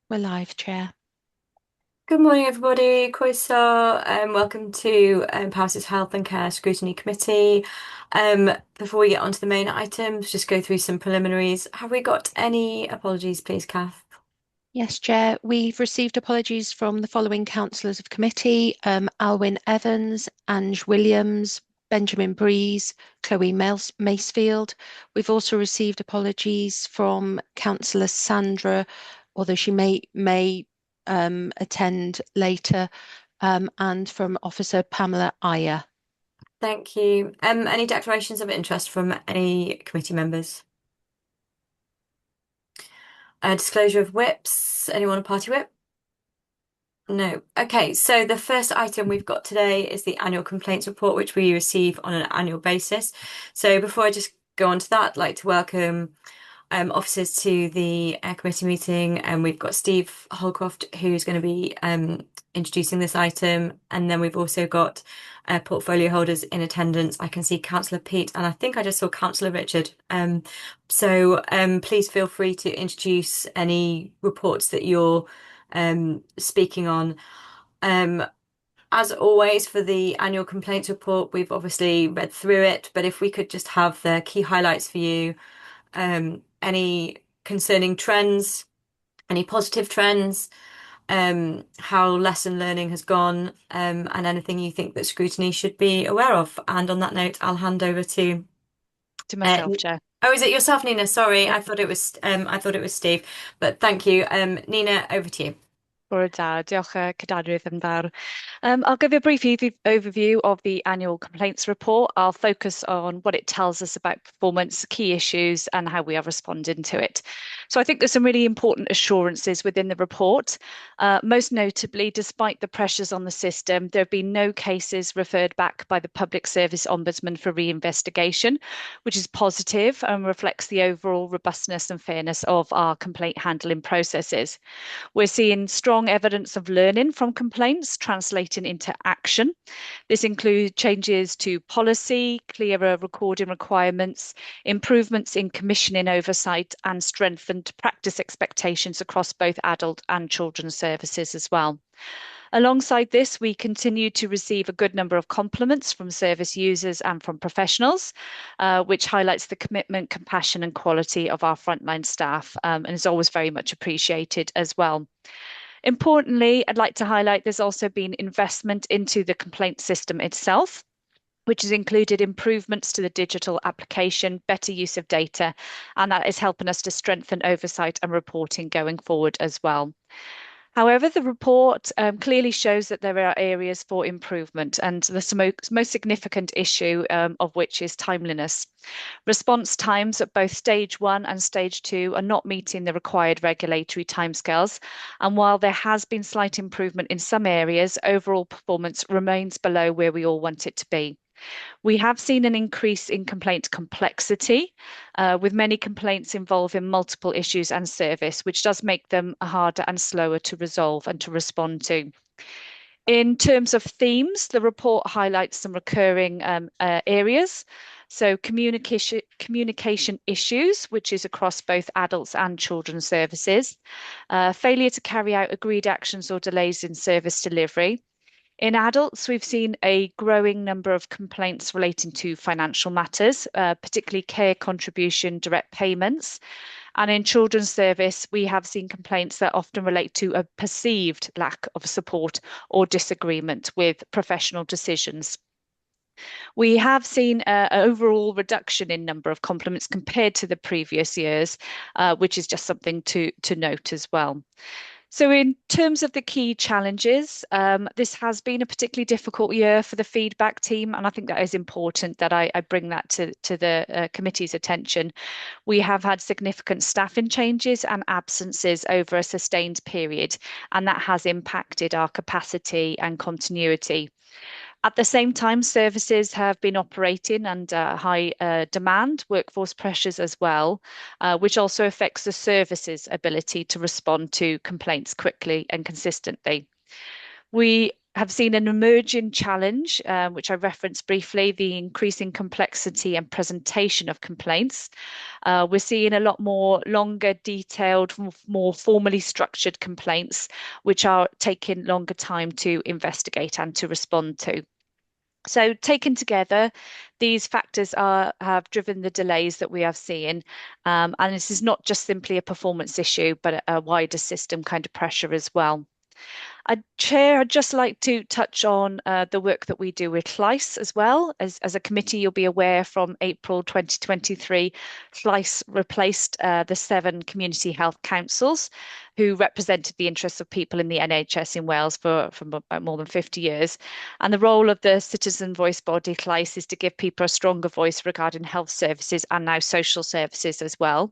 We're live, Chair. Good morning, everybody. Croeso, welcome to House's Health and Care Scrutiny Committee. Before we get on to the main items, just go through some preliminaries. Have we got any apologies, please, Kath? Yes, Chair. We've received apologies from the following councillors of committee: Alwyn Evans, Ange Williams, Benjamin Breeze, Chloe Macefield. We've also received apologies from Councillor Sandra, although she may attend later, and from Officer Pamela Iyer. Thank you. Any declarations of interest from any committee members? Disclosure of whips. Anyone a party whip? No. Okay, so the first item we've got today is the annual complaints report, which we receive on an annual basis. So before I just go on to that, I'd like to welcome officers to the committee meeting, and we've got Steve Holcroft who's going to be introducing this item, and then we've also got portfolio holders in attendance. I can see Councillor Pete, and I think I just saw Councillor Richard. Please feel free to introduce any reports that you're speaking on. Um, as always, for the annual complaints report, we've obviously read through it, but if we could just have the key highlights for you, any concerning trends, any positive trends, how lesson learning has gone, and anything you think that scrutiny should be aware of. And on that note, I'll hand over to. To Uh, myself, Chair. oh, is it yourself, Nina? Sorry, Yep. I thought it was Steve, but thank you. Nina, over to you. Bore da. Diolch Cadeirydd yn fawr. I'll give you a brief overview of the annual complaints report. I'll focus on what it tells us about performance, key issues, and how we are responding to it. So I think there's some really important assurances within the report. Most notably, despite the pressures on the system, there have been no cases referred back by the Public Service Ombudsman for reinvestigation, which is positive and reflects the overall robustness and fairness of our complaint handling processes. We're seeing strong evidence of learning from complaints translating into action. This includes changes to policy, clearer recording requirements, improvements in commissioning oversight, and strengthened practice expectations across both adult and children's services as well. Alongside this, we continue to receive a good number of compliments from service users and from professionals, which highlights the commitment, compassion, and quality of our frontline staff, and is always very much appreciated as well. Importantly, I'd like to highlight there's also been investment into the complaint system itself, which has included improvements to the digital application, better use of data, and that is helping us to strengthen oversight and reporting going forward as well. However, the report clearly shows that there are areas for improvement, and the most significant issue of which is timeliness. Response times at both stage 1 and stage 2 are not meeting the required regulatory timescales, and while there has been slight improvement in some areas, overall performance remains below where we all want it to be. We have seen an increase in complaint complexity, with many complaints involving multiple issues and service, which does make them harder and slower to resolve and to respond to. In terms of themes, the report highlights some recurring areas. So communication issues, which is across both adults and children's services, failure to carry out agreed actions or delays in service delivery. In adults, we've seen a growing number of complaints relating to financial matters, particularly care contribution, direct payments. And in children's service, we have seen complaints that often relate to a perceived lack of support or disagreement with professional decisions. We have seen an overall reduction in number of compliments compared to the previous years, which is just something to note as well. So in terms of the key challenges, this has been a particularly difficult year for the feedback team, and I think that is important that I bring that to the committee's attention. We have had significant staffing changes and absences over a sustained period, and that has impacted our capacity and continuity. At the same time, services have been operating under high demand, workforce pressures as well, which also affects the services' ability to respond to complaints quickly and consistently. We have seen an emerging challenge, which I referenced briefly, the increasing complexity and presentation of complaints. We're seeing a lot more longer, detailed, more formally structured complaints, which are taking longer time to investigate and to respond to. So, taken together, these factors have driven the delays that we have seen. And this is not just simply a performance issue, but a wider system kind of pressure as well. I'd just like to touch on the work that we do with CLICE as well. As a committee, you'll be aware from April 2023, CLICE replaced the 7 community health councils who represented the interests of people in the NHS in Wales for more than 50 years. And the role of the citizen voice body CLICE is to give people a stronger voice regarding health services and now social services as well.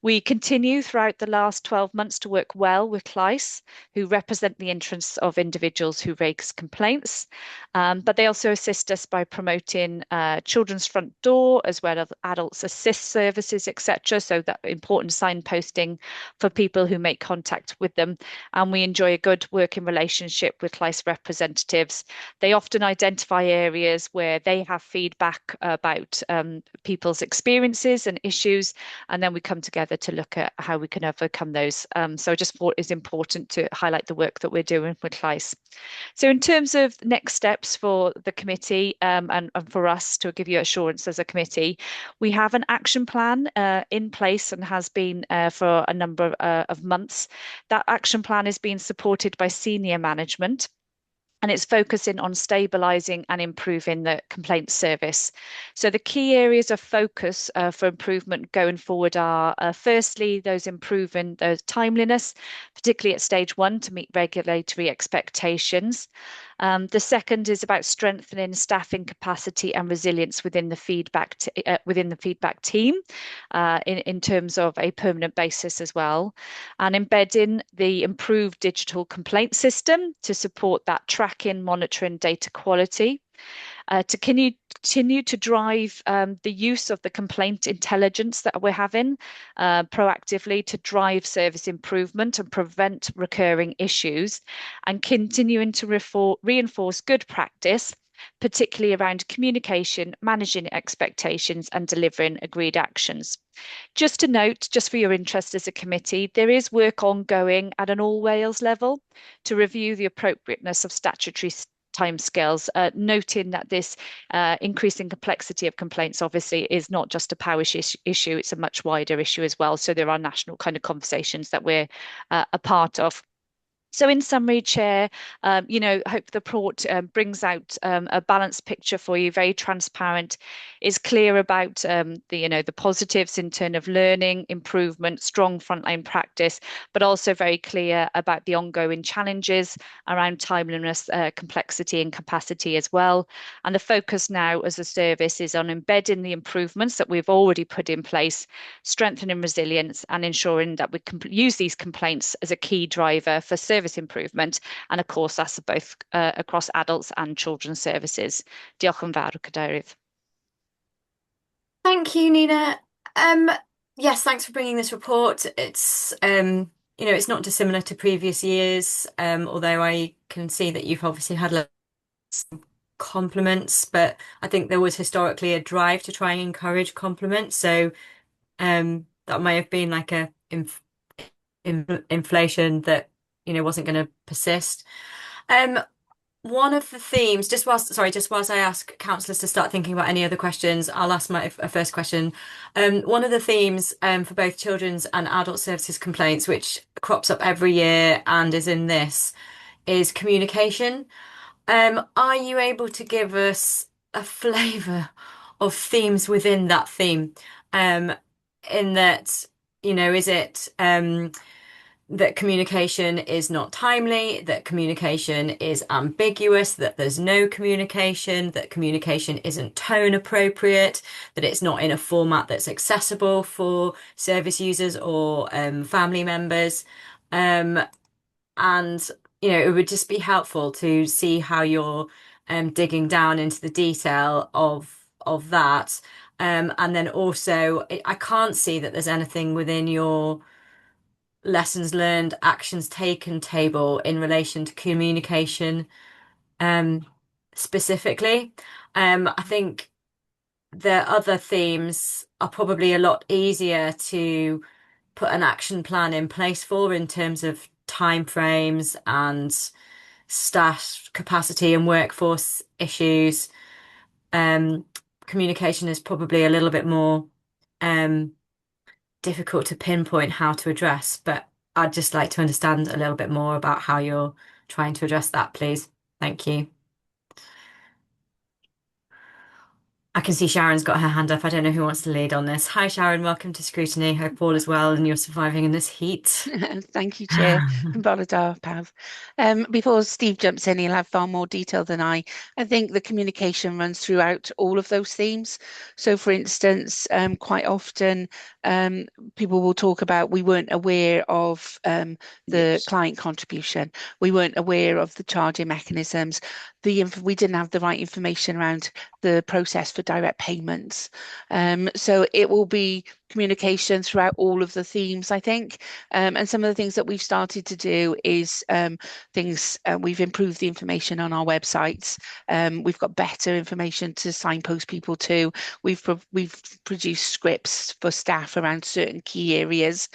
We continue throughout the last 12 months to work well with CLICE, who represent the interests of individuals who raise complaints, but they also assist us by promoting children's front door as well as adults assist services, etc. So that important signposting for people who make contact with them. And we enjoy a good working relationship with CLICE representatives. They often identify areas where they have feedback about people's experiences and issues, and then we come together to look at how we can overcome those. So I just thought it's important to highlight the work that we're doing with CLICE. So in terms of next steps for the committee and for us to give you assurance as a committee, we have an action plan in place and has been for a number of months. That action plan is being supported by senior management, and it's focusing on stabilizing and improving the complaint service. So the key areas of focus for improvement going forward are firstly, those improving those timeliness, particularly at stage 1 to meet regulatory expectations. The second is about strengthening staffing capacity and resilience within the feedback team in terms of a permanent basis as well, and embedding the improved digital complaint system to support that tracking, monitoring, data quality. To continue to drive the use of the complaint intelligence that we're having proactively to drive service improvement and prevent recurring issues, and continuing to reinforce good practice, particularly around communication, managing expectations, and delivering agreed actions. Just to note, just for your interest as a committee, there is work ongoing at an all Wales level to review the appropriateness of statutory timescales, noting that this increasing complexity of complaints obviously is not just a power issue, it's a much wider issue as well. So there are national kind of conversations that we're a part of. So in summary, Chair, I hope the report brings out a balanced picture for you, very transparent, is clear about the positives in terms of learning, improvement, strong frontline practice, but also very clear about the ongoing challenges around timeliness, complexity and capacity as well. And the focus now as a service is on embedding the improvements that we've already put in place, strengthening resilience and ensuring that we can use these complaints as a key driver for service improvement. And of course, that's both across adults and children's services. Diolch yn fawr, Cadeirydd. Thank you, Nina. Um, yes, thanks for bringing this report. It's not dissimilar to previous years, although I can see that you've obviously had lots of compliments, but I think there was historically a drive to try and encourage compliments. So that may have been like a inflation that wasn't going to persist. Um, One of the themes, just whilst I ask councillors to start thinking about any other questions, I'll ask my first question. One of the themes for both children's and adult services complaints, which crops up every year and is in this, is communication. Are you able to give us a flavour of themes within that theme? In that, is it that communication is not timely, that communication is ambiguous, that there's no communication, that communication isn't tone appropriate, that it's not in a format that's accessible for service users or family members. And it would just be helpful to see how you're digging down into the detail of that. And then also, I can't see that there's anything within your lessons learned, actions taken table in relation to communication um, specifically. I think the other themes are probably a lot easier to put an action plan in place for in terms of timeframes and staff capacity and workforce issues. Um, Communication is probably a little bit more um, difficult to pinpoint how to address, but I'd just like to understand a little bit more about how you're trying to address that, please. Thank you. I can see Sharon's got her hand up. I don't know who wants to lead on this. Hi, Sharon. Welcome to Scrutiny. Hope all is well and you're surviving in this heat. Thank you, Chair. And Bolidar, Pav. Before Steve jumps in, he'll have far more detail than I. I think the communication runs throughout all of those themes. So, for instance, quite often um, people will talk about we weren't aware of the Yes. client contribution. We weren't aware of the charging mechanisms. We didn't have the right information around the process for direct payments. So it will be communication throughout all of the themes, I think. And some of the things that we've started to do is we've improved the information on our websites. We've got better information to signpost people to. We've produced scripts for staff around certain key areas.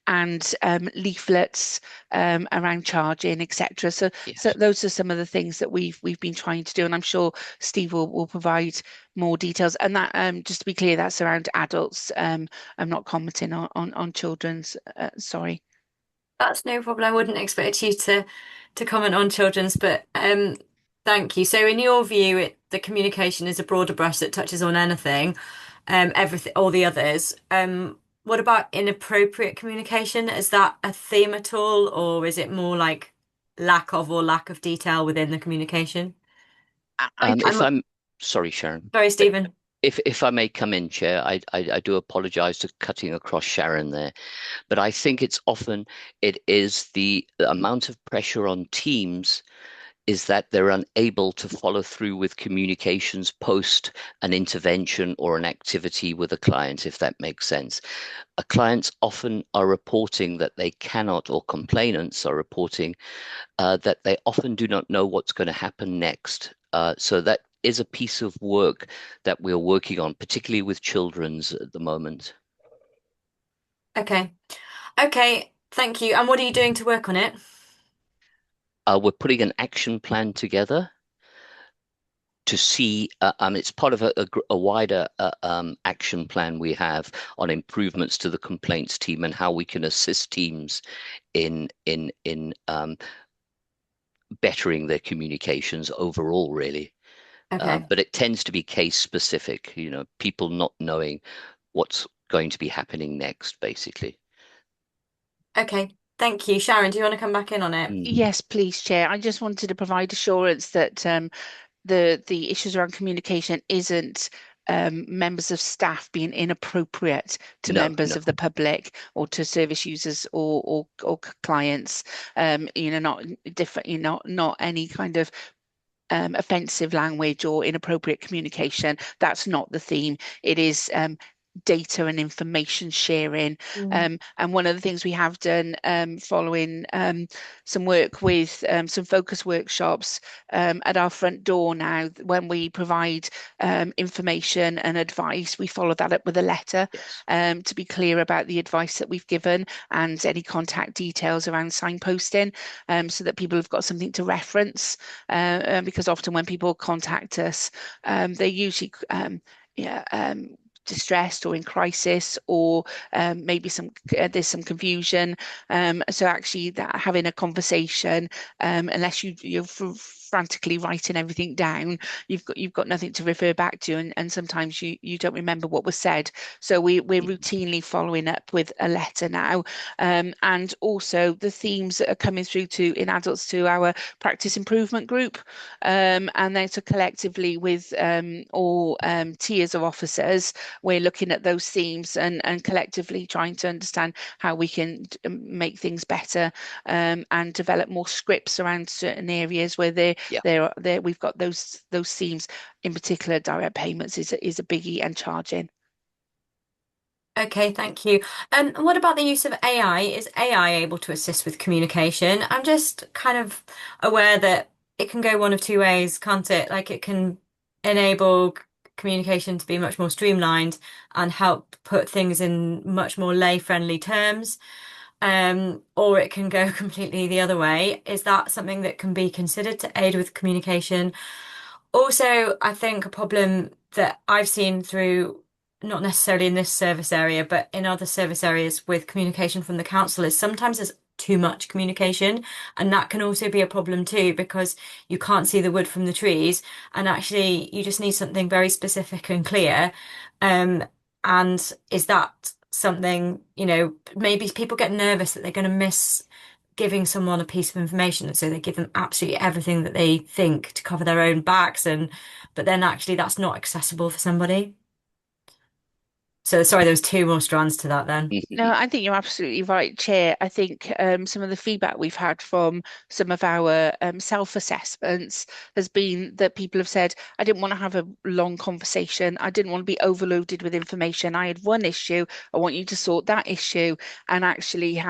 And leaflets around charging, etc. So Yes. those are some of the things that we've been trying to do, and I'm sure Steve will provide more details. And that, just to be clear, that's around adults. I'm not commenting on children's. Sorry. That's no problem. I wouldn't expect you to comment on children's, but thank you. So in your view, the communication is a broader brush that touches on anything, everything, all the others. What about inappropriate communication? Is that a theme at all, or is it more like lack of detail within the communication? I If I'm I'm sorry, Sharon. sorry, Uh, Stephen. if I may come in, Chair, I do apologise for cutting across Sharon there, but I think it is the amount of pressure on teams is that they're unable to follow through with communications post an intervention or an activity with a client, if that makes sense. Clients often are reporting that they cannot, or complainants are reporting that they often do not know what's going to happen next. So that is a piece of work that we're working on, particularly with children's at the moment. Okay. Okay, thank you. And what are you doing to work on it? We're putting an action plan together to see, it's part of a wider action plan we have on improvements to the complaints team and how we can assist teams in bettering their communications overall, really. Okay. But it tends to be case specific, people not knowing what's going to be happening next, basically. Okay. Thank you. Sharon, do you want to come back in on it? Mm. Yes, please, Chair. I just wanted to provide assurance that the issues around communication isn't members of staff being inappropriate to No, members no. of the public or to service users or clients. Not different. Not any kind of offensive language or inappropriate communication. That's not the theme. It is data and information sharing. Mm. And one of the things we have done following some work with some focus workshops at our front door now, when we provide information and advice, we follow that up with a letter Yes. to be clear about the advice that we've given and any contact details around signposting so that people have got something to reference. Because often when people contact us, they're usually yeah, distressed or in crisis, or maybe there's some confusion. So actually, that having a conversation, unless you're frantically writing everything down, you've got nothing to refer back to, and sometimes you don't remember what was said. So we're routinely following up with a letter now, and also the themes that are coming through to in adults to our practice improvement group, and then so collectively with all tiers of officers, we're looking at those themes and collectively trying to understand how we can make things better, and develop more scripts around certain areas where Yeah. we've got those themes. In particular, direct payments is a biggie, and charging. Okay, thank you. And what about the use of AI? Is AI able to assist with communication? I'm just kind of aware that it can go one of two ways, can't it? Like it can enable communication to be much more streamlined and help put things in much more lay-friendly terms. Or it can go completely the other way. Is that something that can be considered to aid with communication? Also, I think a problem that I've seen through, not necessarily in this service area, but in other service areas with communication from the council is sometimes there's too much communication. And that can also be a problem too, because you can't see the wood from the trees. And actually, you just need something very specific and clear. Um, and is that something, maybe people get nervous that they're going to miss giving someone a piece of information, and so they give them absolutely everything that they think to cover their own backs, and but then actually that's not accessible for somebody. So sorry, there was two more strands to that then. No, I think you're absolutely right, Chair. I think some of the feedback we've had from some of our self-assessments has been that people have said, I didn't want to have a long conversation. I didn't want to be overloaded with information. I had one issue. I want you to sort that issue. And actually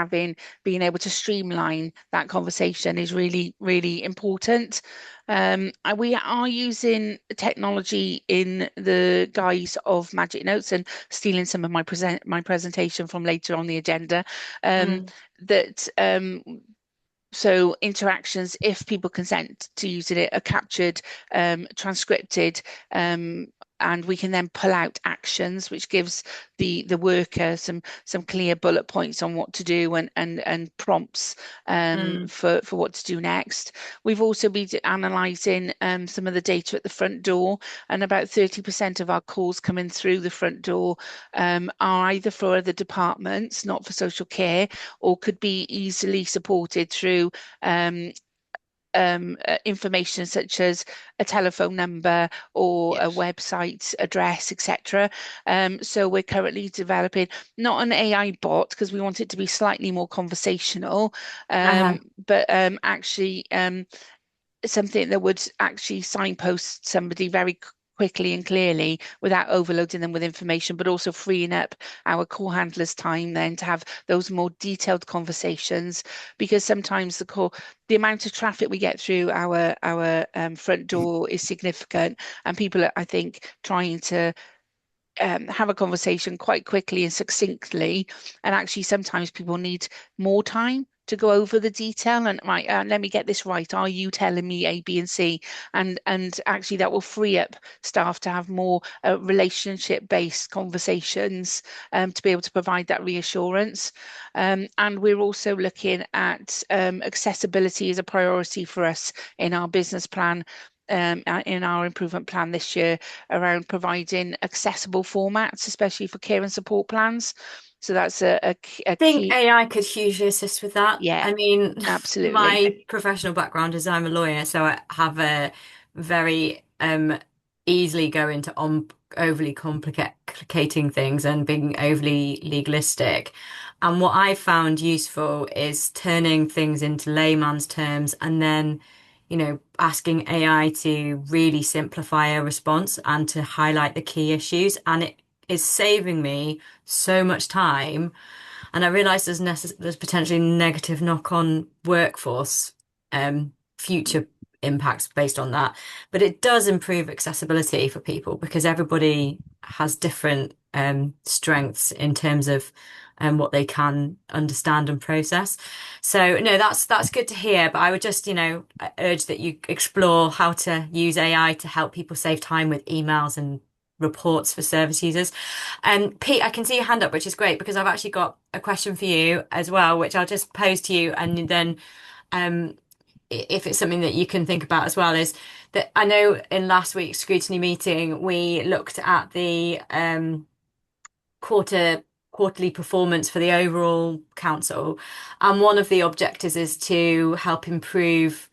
being able to streamline that conversation is really, really important. We are using technology in the guise of magic notes and stealing some of my presentation from later on the agenda. Um, Mm, that So interactions, if people consent to using it, are captured, transcripted, and we can then pull out actions, which gives the worker some clear bullet points on what to do and prompts mm, for what to do next. We've also been analysing some of the data at the front door, and about 30% of our calls coming through the front door are either for other departments, not for social care, or could be easily supported through um, information such as a telephone number or a yes. website address, etc. So we're currently developing not an AI bot because we want it to be slightly more conversational, Uh-huh. but actually something that would actually signpost somebody very quickly and clearly without overloading them with information, but also freeing up our call handlers' time then to have those more detailed conversations. Because sometimes the amount of traffic we get through our front door is significant, and people are, I think, trying to have a conversation quite quickly and succinctly. And actually, sometimes people need more time to go over the detail and right, let me get this right. Are you telling me A, B, and C? And actually, that will free up staff to have more relationship-based conversations to be able to provide that reassurance. And we're also looking at accessibility as a priority for us in our business plan. In our improvement plan this year around providing accessible formats, especially for care and support plans. So that's a Think key. AI could hugely assist with that. Yeah, I mean, absolutely. my professional background is I'm a lawyer, so I have a very easily go into overly complicating things and being overly legalistic. And what I found useful is turning things into layman's terms and then, asking AI to really simplify a response and to highlight the key issues. And it is saving me so much time, and I realise there's potentially negative knock-on workforce future impacts based on that. But it does improve accessibility for people because everybody has different strengths in terms of what they can understand and process. So no, that's good to hear. But I would just, urge that you explore how to use AI to help people save time with emails and reports for service users. Pete, I can see your hand up, which is great because I've actually got a question for you as well, which I'll just pose to you, and then um, if it's something that you can think about as well, is that I know in last week's scrutiny meeting we looked at the quarterly performance for the overall council, and one of the objectives is to help improve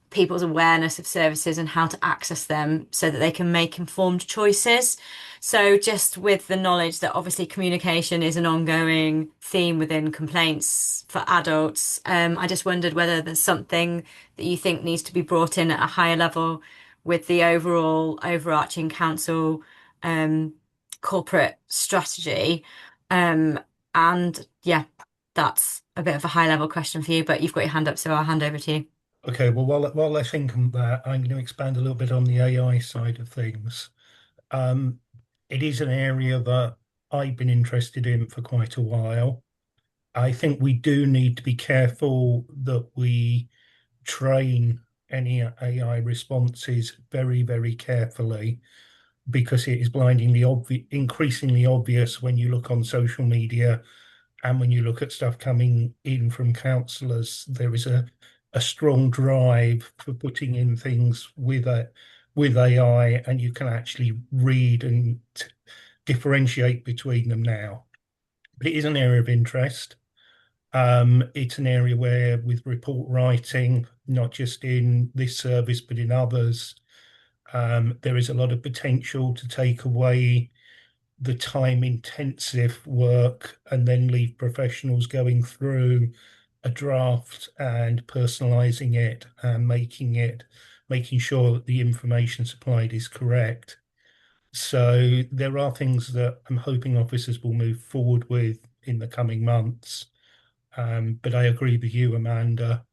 people's awareness of services and how to access them so that they can make informed choices. So, just with the knowledge that obviously communication is an ongoing theme within complaints for adults, I just wondered whether there's something that you think needs to be brought in at a higher level with the overall overarching council um, corporate strategy. Um, and yeah, that's a bit of a high level question for you, but you've got your hand up, so I'll hand over to you. Okay, well, while I think on that, I'm going to expand a little bit on the AI side of things. Um, it is an area that I've been interested in for quite a while. I think we do need to be careful that we train any AI responses very, very carefully because it is increasingly obvious when you look on social media and when you look at stuff coming in from counsellors, there is a strong drive for putting in things with AI, and you can actually read and differentiate between them now. But it is an area of interest. It's an area where, with report writing, not just in this service but in others, there is a lot of potential to take away the time intensive work and then leave professionals going through a draft and personalizing it and making sure that the information supplied is correct. So there are things that I'm hoping officers will move forward with in the coming months. But I agree with you, Amanda,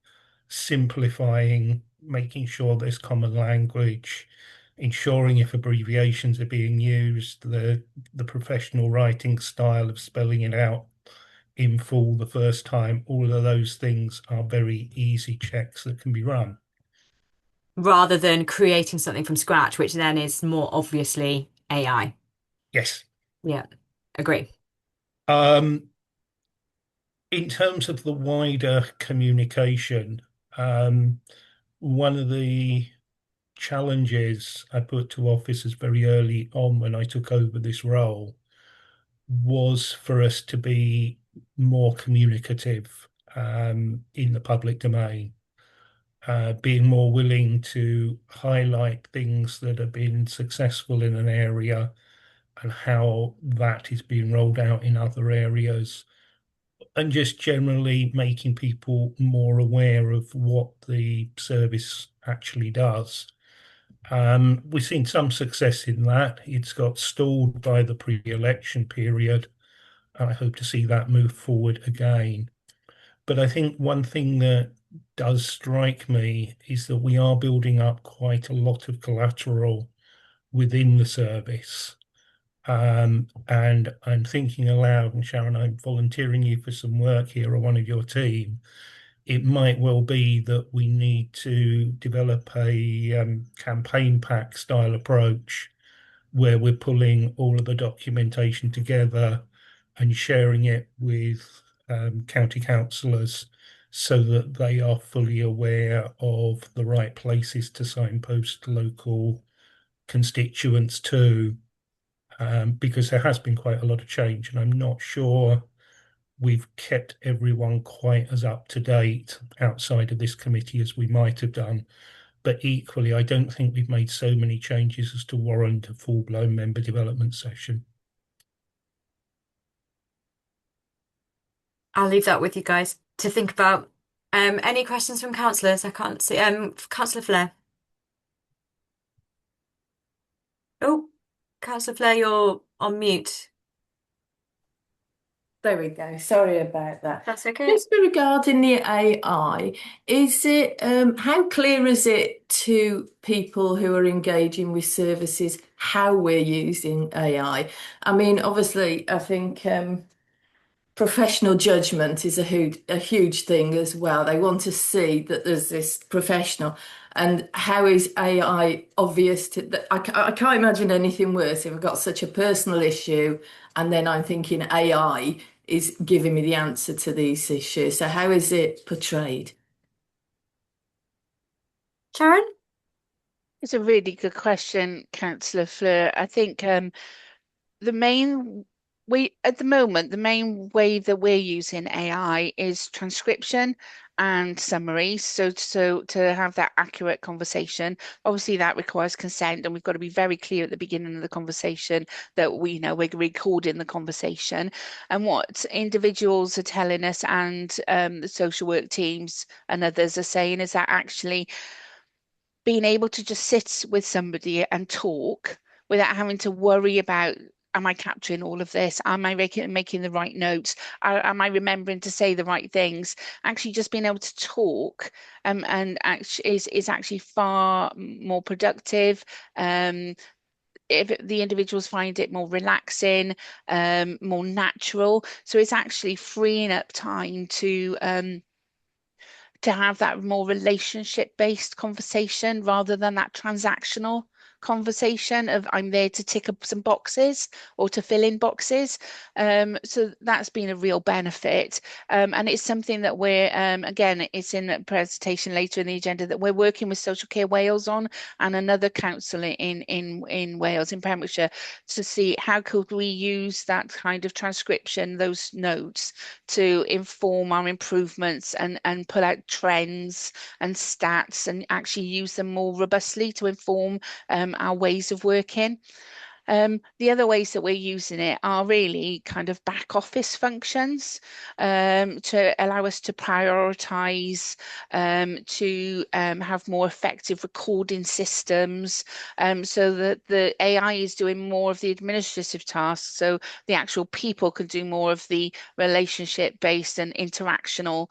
simplifying, making sure there's common language, ensuring if abbreviations are being used, the professional writing style of spelling it out in full the first time, all of those things are very easy checks that can be run. Rather than creating something from scratch, which then is more obviously AI. Yes. Yeah, agree. Um, in terms of the wider communication, one of the challenges I put to officers very early on when I took over this role was for us to be more communicative in the public domain, being more willing to highlight things that have been successful in an area and how that is being rolled out in other areas, and just generally making people more aware of what the service actually does. We've seen some success in that. It's got stalled by the pre-election period, and I hope to see that move forward again. But I think one thing that does strike me is that we are building up quite a lot of collateral within the service. And I'm thinking aloud, and Sharon, I'm volunteering you for some work here or one of your team. It might well be that we need to develop a campaign pack style approach where we're pulling all of the documentation together and sharing it with county councillors so that they are fully aware of the right places to signpost local constituents to, because there has been quite a lot of change, and I'm not sure we've kept everyone quite as up to date outside of this committee as we might have done. But equally, I don't think we've made so many changes as to warrant a full-blown member development session. I'll leave that with you guys to think about. Any questions from councillors? I can't see. Councillor Flare. Oh, Councillor Flare, you're on mute. There we go. Sorry about that. That's okay. Just regarding the AI, is it how clear is it to people who are engaging with services how we're using AI? I mean, obviously, I think professional judgment is a huge thing as well. They want to see that there's this professional. And how is AI obvious to that? I can't imagine anything worse if I've got such a personal issue and then I'm thinking AI is giving me the answer to these issues. So how is it portrayed? Sharon? It's a really good question, Councillor Fleur. I think the main at the moment, the main way that we're using AI is transcription and summaries. So to have that accurate conversation, obviously that requires consent, and we've got to be very clear at the beginning of the conversation that we're recording the conversation. And what individuals are telling us, and the social work teams and others are saying, is that actually being able to just sit with somebody and talk without having to worry about am I capturing all of this? Am I making the right notes? Am I remembering to say the right things? Actually, just being able to talk and actually is actually far more productive. If the individuals find it more relaxing, more natural. So it's actually freeing up time to have that more relationship-based conversation rather than that transactional conversation of I'm there to tick up some boxes or to fill in boxes. So that's been a real benefit. And it's something that we're, again, it's in a presentation later in the agenda that we're working with Social Care Wales on and another council in Wales, in Pembrokeshire, to see how could we use that kind of transcription, those notes, to inform our improvements and pull out trends and stats and actually use them more robustly to inform our ways of working. The other ways that we're using it are really kind of back office functions to allow us to prioritize, to have more effective recording systems, so that the AI is doing more of the administrative tasks, so the actual people can do more of the relationship-based and interactional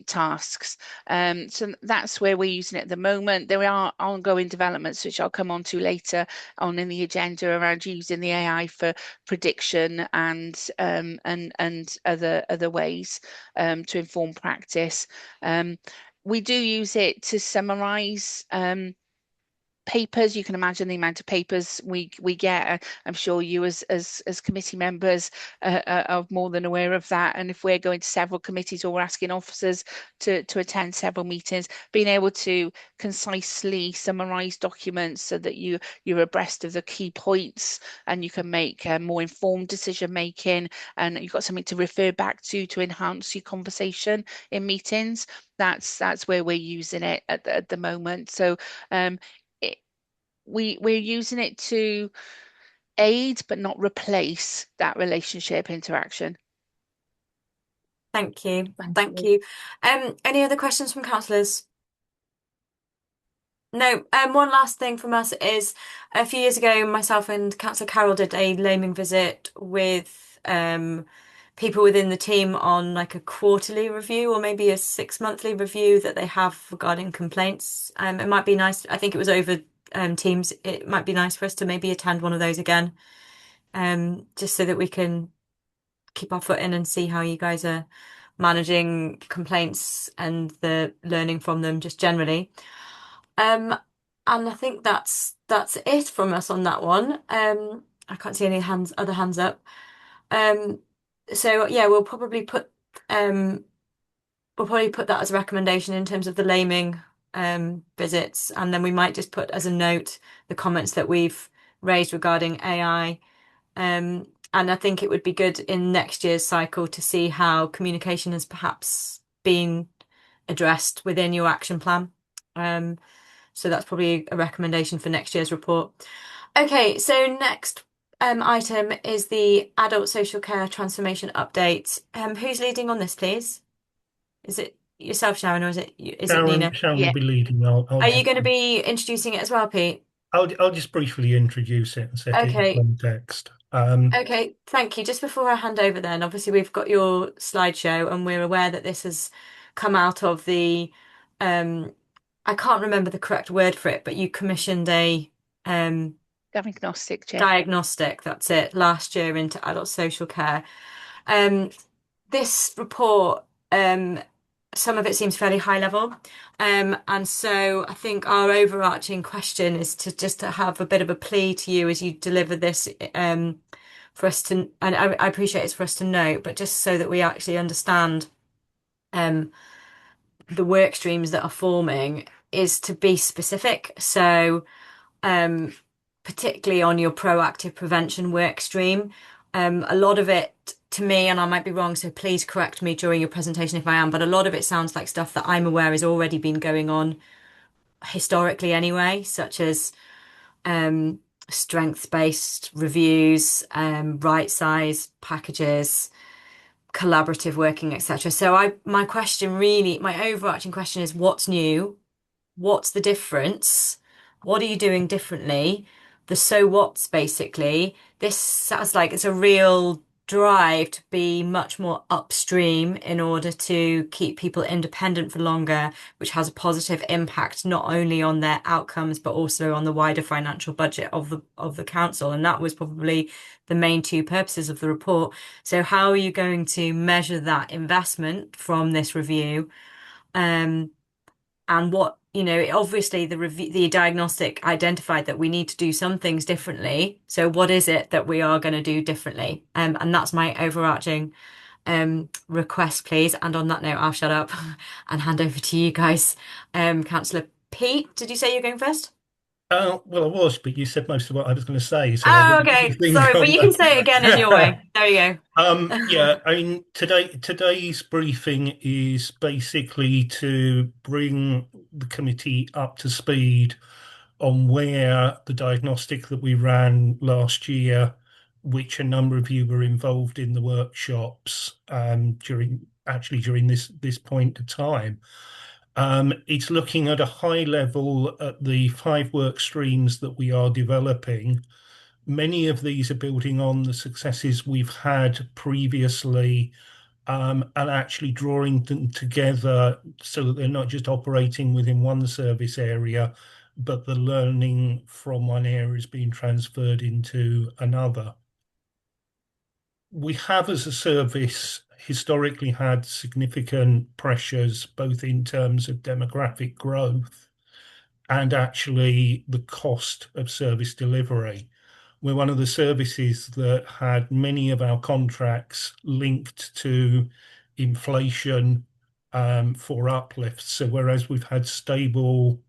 tasks. So that's where we're using it at the moment. There are ongoing developments, which I'll come on to later on in the agenda around using the AI for prediction and other ways to inform practice. We do use it to summarize papers. You can imagine the amount of papers we get. I'm sure you as committee members are more than aware of that. And if we're going to several committees or we're asking officers to attend several meetings, being able to concisely summarise documents so that you're abreast of the key points and you can make more informed decision making, and you've got something to refer back to enhance your conversation in meetings. That's where we're using it at the moment. So we're using it to aid but not replace that relationship interaction. Thank you. Thank you. Any other questions from councillors? No. One last thing from us is a few years ago, myself and Councillor Carroll did a laming visit with people within the team on like a quarterly review or maybe a 6 monthly review that they have regarding complaints. It might be nice. I think it was over Teams. It might be nice for us to maybe attend one of those again, just so that we can keep our foot in and see how you guys are managing complaints and the learning from them just generally. And I think that's it from us on that one. I can't see any other hands up. So yeah, we'll probably put that as a recommendation in terms of the laming visits, and then we might just put as a note the comments that we've raised regarding AI. And I think it would be good in next year's cycle to see how communication has perhaps been addressed within your action plan. So that's probably a recommendation for next year's report. Okay, so next item is the Adult Social Care Transformation Update. Who's leading on this, please? Is it yourself, Sharon, or is it Nina? Sharon Yeah. will be leading. Are you going to be introducing it as well, Pete? I'll just briefly introduce it and set it in Okay. context. Okay, thank you. Just before I hand over then, obviously we've got your slideshow and we're aware that this has come out of the I can't remember the correct word for it, but you commissioned a diagnostic, that's it, last year into adult social care. This report, some of it seems fairly high level. And so I think our overarching question is to have a bit of a plea to you as you deliver this, for us to, and I appreciate it's for us to know, but just so that we actually understand the work streams that are forming, is to be specific. So particularly on your proactive prevention work stream, a lot of it to me, and I might be wrong, so please correct me during your presentation if I am, but a lot of it sounds like stuff that I'm aware has already been going on historically anyway, such as strengths-based reviews, right size packages, collaborative working, etc. So my overarching question is, what's new? What's the difference? What are you doing differently? The so what's basically this sounds like it's a real drive to be much more upstream in order to keep people independent for longer, which has a positive impact not only on their outcomes but also on the wider financial budget of the council. And that was probably the main two purposes of the report. So how are you going to measure that investment from this review? And what, obviously the diagnostic identified that we need to do some things differently. So what is it that we are going to do differently? And that's my overarching request, please. And on that note, I'll shut up and hand over to you guys. Councillor Pete, did you say you're going first? Well, I was, but you said most of what I was going to say, so I'll Oh, let you okay. think Sorry, but on you can say it again in your way. that. There you Yeah, go. I mean, today's briefing is basically to bring the committee up to speed on where the diagnostic that we ran last year, which a number of you were involved in the workshops during this point of time. It's looking at a high level at the 5 work streams that we are developing. Many of these are building on the successes we've had previously, and actually drawing them together so that they're not just operating within one service area, but the learning from one area is being transferred into another. We have, as a service, historically had significant pressures, both in terms of demographic growth and actually the cost of service delivery. We're one of the services that had many of our contracts linked to inflation for uplifts. So whereas we've had stable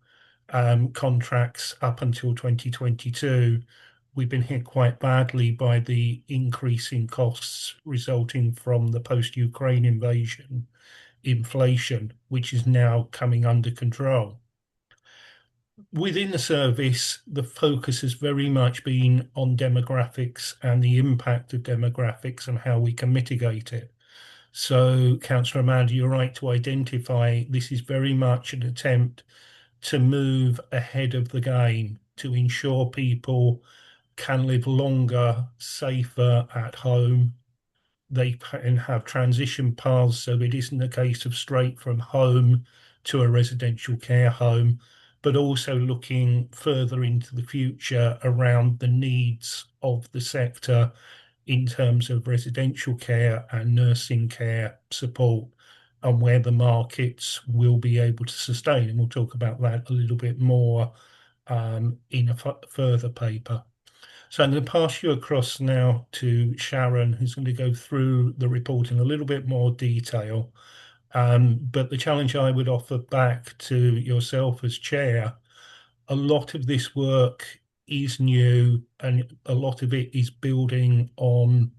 contracts up until 2022, we've been hit quite badly by the increase in costs resulting from the post-Ukraine invasion inflation, which is now coming under control. Within the service, the focus has very much been on demographics and the impact of demographics and how we can mitigate it. So, Councillor Amanda, you're right to identify this is very much an attempt to move ahead of the game to ensure people can live longer, safer at home. They can have transition paths so it isn't a case of straight from home to a residential care home, but also looking further into the future around the needs of the sector in terms of residential care and nursing care support and where the markets will be able to sustain. And we'll talk about that a little bit more in a further paper. So I'm going to pass you across now to Sharon, who's going to go through the report in a little bit more detail. But the challenge I would offer back to yourself as chair, a lot of this work is new and a lot of it is building on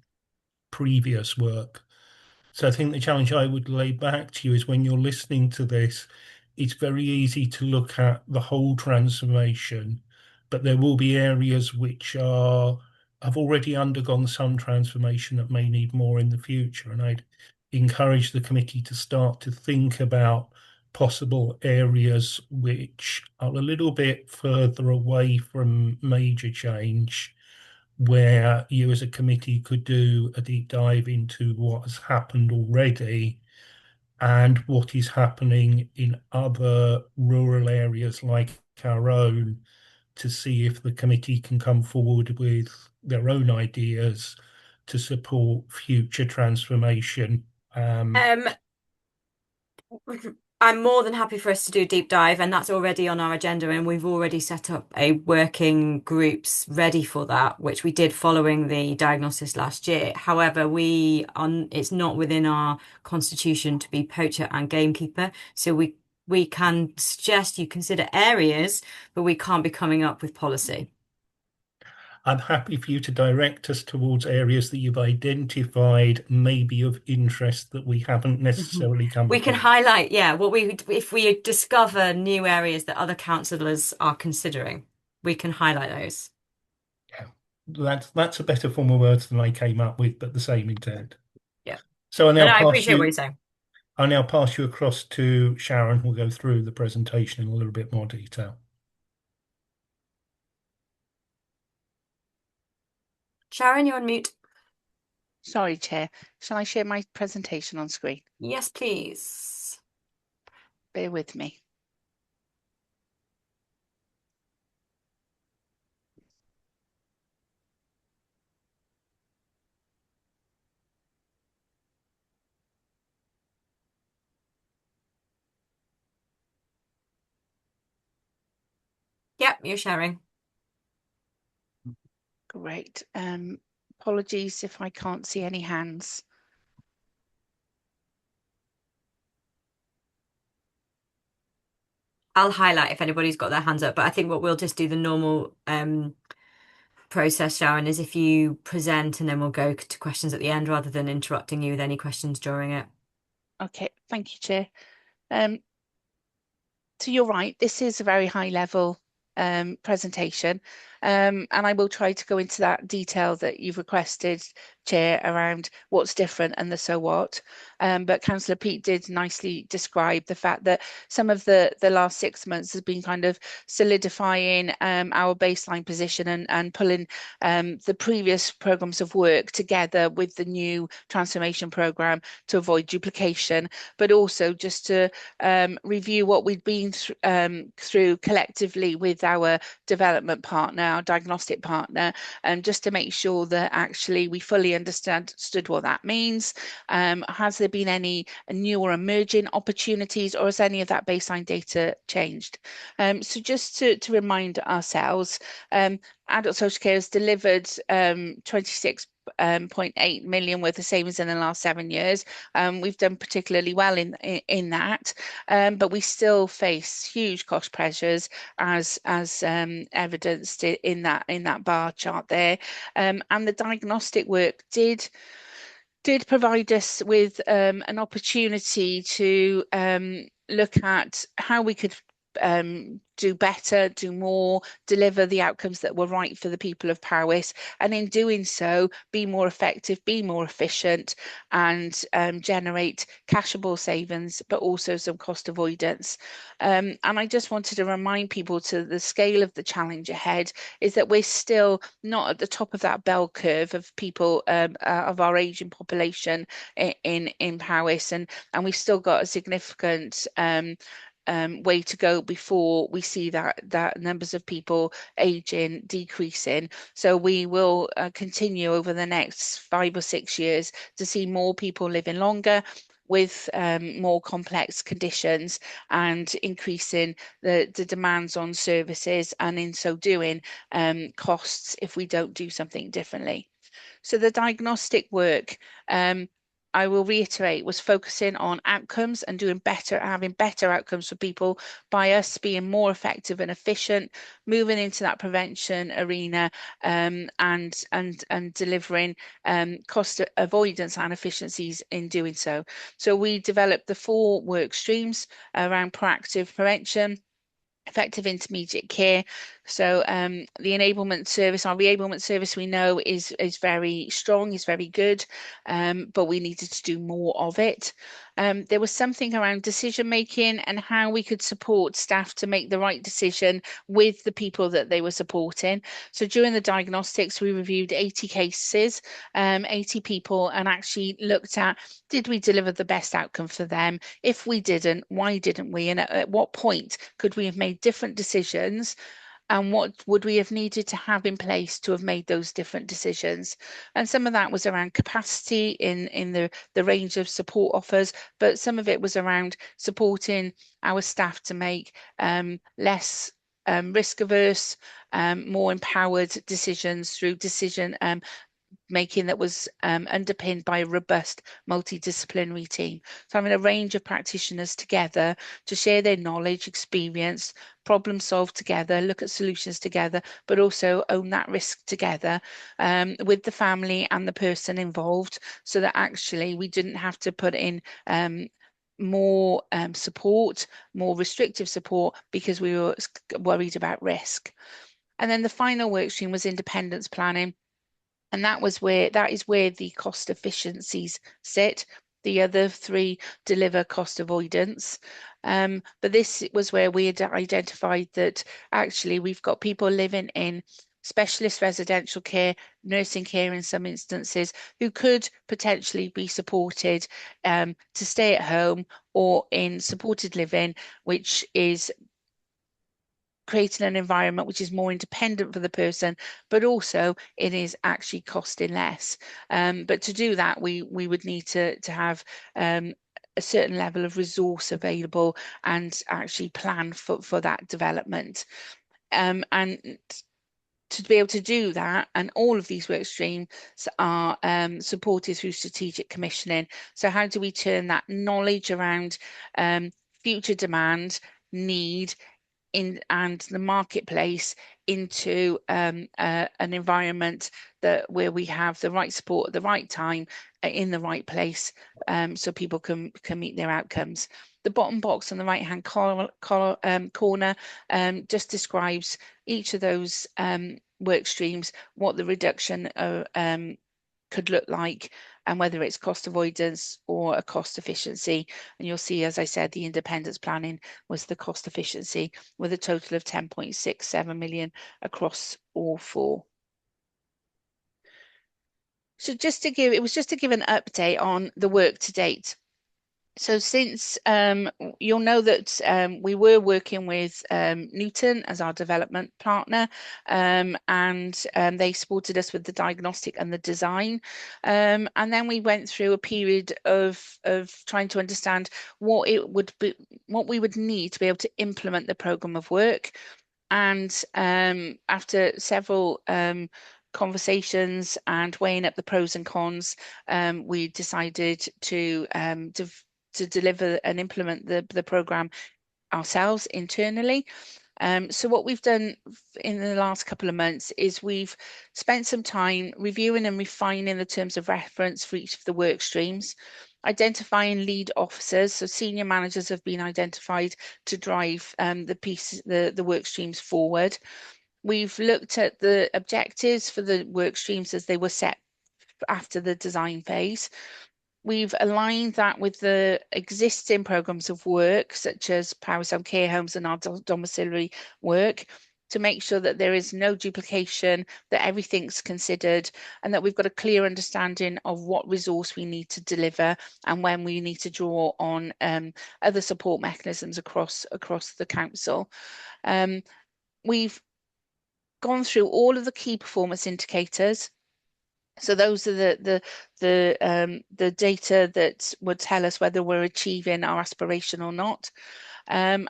previous work. So I think the challenge I would lay back to you is when you're listening to this, it's very easy to look at the whole transformation, but there will be areas which have already undergone some transformation that may need more in the future. And I'd encourage the committee to start to think about possible areas which are a little bit further away from major change where you as a committee could do a deep dive into what has happened already and what is happening in other rural areas like our own to see if the committee can come forward with their own ideas to support future transformation. Um, I'm more than happy for us to do a deep dive, and that's already on our agenda. And we've already set up a working groups ready for that, which we did following the diagnosis last year. However, it's not within our constitution to be poacher and gamekeeper, so we can suggest you consider areas, but we can't be coming up with policy. I'm happy for you to direct us towards areas that you've identified may be of interest that we haven't necessarily come We can across. highlight, yeah, if we discover new areas that other councillors are considering, we can highlight those. Yeah, that's a better form of words than I came up with, but the same intent. Yeah. So But I appreciate what you're saying. I now pass you across to Sharon, who'll go through the presentation in a little bit more detail. Sharon, you're on mute. Sorry, Chair. Shall I share my presentation on screen? Yes, please. Bear with me. Yep, you're sharing. Great. Apologies if I can't see any hands. I'll highlight if anybody's got their hands up, but I think what we'll just do the normal process, Sharon, is if you present and then we'll go to questions at the end rather than interrupting you with any questions during it. Okay, thank you, Chair. So you're right, this is a very high level presentation, and I will try to go into that detail that you've requested, Chair, around what's different and the so what. But Councillor Peat did nicely describe the fact that some of the last 6 months has been kind of solidifying our baseline position and pulling the previous programmes of work together with the new transformation programme to avoid duplication, but also just to review what we've been through collectively with our development partner, our diagnostic partner, and just to make sure that actually we fully understood what that means. Has there been any new or emerging opportunities, or has any of that baseline data changed? So just to remind ourselves, adult social care has delivered 26.8 million worth of savings in the last 7 years. We've done particularly well in that, but we still face huge cost pressures as evidenced in that bar chart there. And the diagnostic work did provide us with an opportunity to look at how we could do better, do more, deliver the outcomes that were right for the people of Powys, and in doing so, be more effective, be more efficient, and generate cashable savings, but also some cost avoidance. And I just wanted to remind people to the scale of the challenge ahead is that we're still not at the top of that bell curve of people of our ageing population in Powys, and we've still got a significant way to go before we see that numbers of people aging decreasing. So we will continue over the next 5 or 6 years to see more people living longer with more complex conditions and increasing the demands on services, and in so doing costs if we don't do something differently. So the diagnostic work, I will reiterate, was focusing on outcomes and doing better, having better outcomes for people by us being more effective and efficient, moving into that prevention arena, and delivering cost avoidance and efficiencies in doing so. So we developed the 4 work streams around proactive prevention, effective intermediate care. So the enablement service, our re-enablement service, we know is very strong, is very good, but we needed to do more of it. There was something around decision making and how we could support staff to make the right decision with the people that they were supporting. So during the diagnostics, we reviewed 80 cases, 80 people, and actually looked at, did we deliver the best outcome for them? If we didn't, why didn't we? And at what point could we have made different decisions? And what would we have needed to have in place to have made those different decisions? And some of that was around capacity in the range of support offers, but some of it was around supporting our staff to make less risk averse, more empowered decisions through decision making that was underpinned by a robust multidisciplinary team. So having a range of practitioners together to share their knowledge, experience, problem solve together, look at solutions together, but also own that risk together with the family and the person involved, so that actually we didn't have to put in more support, more restrictive support, because we were worried about risk. And then the final work stream was independence planning. And that is where the cost efficiencies sit. The other 3 deliver cost avoidance. But this was where we had identified that actually we've got people living in specialist residential care, nursing care in some instances, who could potentially be supported to stay at home or in supported living, which is creating an environment which is more independent for the person, but also it is actually costing less. But to do that, we would need to have a certain level of resource available and actually plan for that development. And to be able to do that, and all of these work streams are supported through strategic commissioning. So how do we turn that knowledge around future demand, need, and the marketplace into an environment where we have the right support at the right time in the right place, so people can meet their outcomes. The bottom box on the right hand corner just describes each of those work streams, what the reduction could look like, and whether it's cost avoidance or a cost efficiency. And you'll see, as I said, the independence planning was the cost efficiency, with a total of 10.67 million across all four. So it was just to give an update on the work to date. So since you'll know that we were working with Newton as our development partner, and they supported us with the diagnostic and the design. And then we went through a period of trying to understand what we would need to be able to implement the program of work. And after several conversations and weighing up the pros and cons, we decided to deliver and implement the program ourselves internally. So what we've done in the last couple of months is we've spent some time reviewing and refining the terms of reference for each of the work streams, identifying lead officers. So senior managers have been identified to drive the work streams forward. We've looked at the objectives for the work streams as they were set after the design phase. We've aligned that with the existing programs of work, such as Powers Home Care Homes and our domiciliary work, to make sure that there is no duplication, that everything's considered, and that we've got a clear understanding of what resource we need to deliver and when we need to draw on other support mechanisms across the council. We've gone through all of the key performance indicators. So those are the data that would tell us whether we're achieving our aspiration or not, and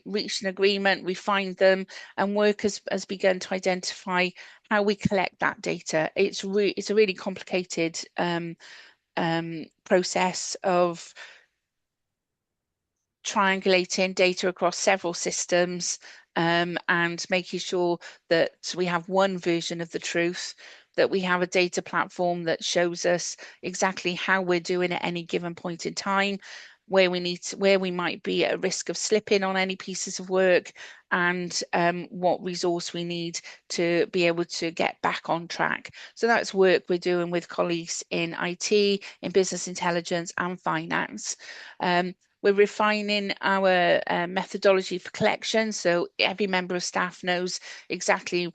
reached an agreement, refined them, and work has begun to identify how we collect that data. It's a really complicated process of triangulating data across several systems, and making sure that we have one version of the truth, that we have a data platform that shows us exactly how we're doing at any given point in time, where we might be at risk of slipping on any pieces of work, and what resource we need to be able to get back on track. So that's work we're doing with colleagues in IT, in business intelligence and finance. We're refining our methodology for collection, so every member of staff knows exactly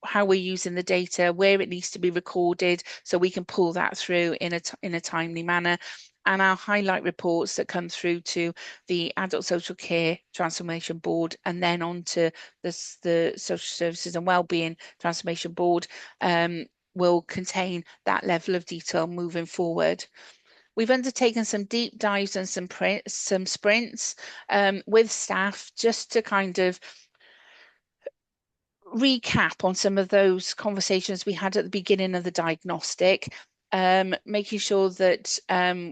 how we're using the data, where it needs to be recorded, so we can pull that through in a timely manner. And our highlight reports that come through to the Adult Social Care Transformation Board, and then on to the Social Services and Wellbeing Transformation Board, will contain that level of detail moving forward. We've undertaken some deep dives and some sprints with staff, just to kind of recap on some of those conversations we had at the beginning of the diagnostic, making sure that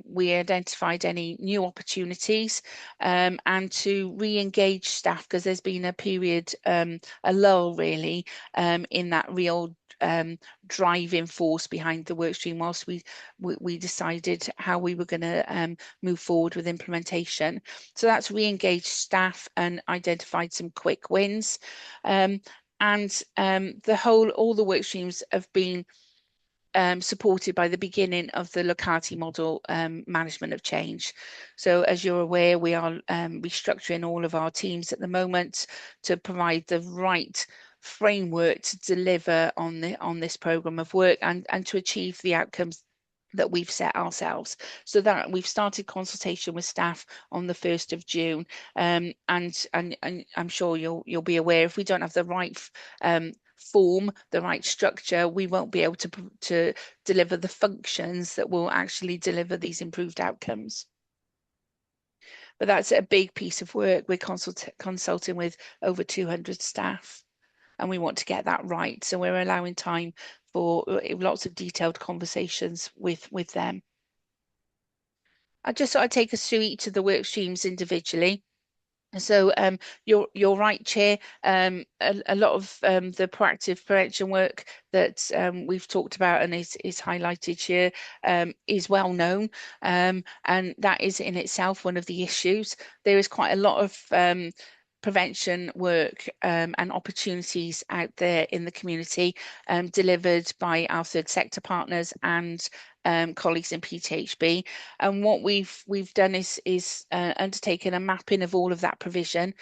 we identified any new opportunities, and to re-engage staff, because there's been a period, a lull really, in that real driving force behind the workstream, whilst we decided how we were going to move forward with implementation. So that's re-engaged staff and identified some quick wins. And all the work streams have been supported by the beginning of the locality model management of change. So as you're aware, we are restructuring all of our teams at the moment to provide the right framework to deliver on this programme of work and to achieve the outcomes that we've set ourselves. So that we've started consultation with staff on the 1st of June, and I'm sure you'll be aware, if we don't have the right form, the right structure, we won't be able to deliver the functions that will actually deliver these improved outcomes. But that's a big piece of work. We're consulting with over 200 staff, and we want to get that right. So we're allowing time for lots of detailed conversations with them. I just thought I'd take us through each of the work streams individually. So you're right, Chair. A lot of the proactive prevention work that we've talked about and is highlighted here is well known, and that is in itself one of the issues. There is quite a lot of prevention work and opportunities out there in the community, delivered by our third sector partners and colleagues in PTHB. And what we've done is undertaken a mapping of all of that provision.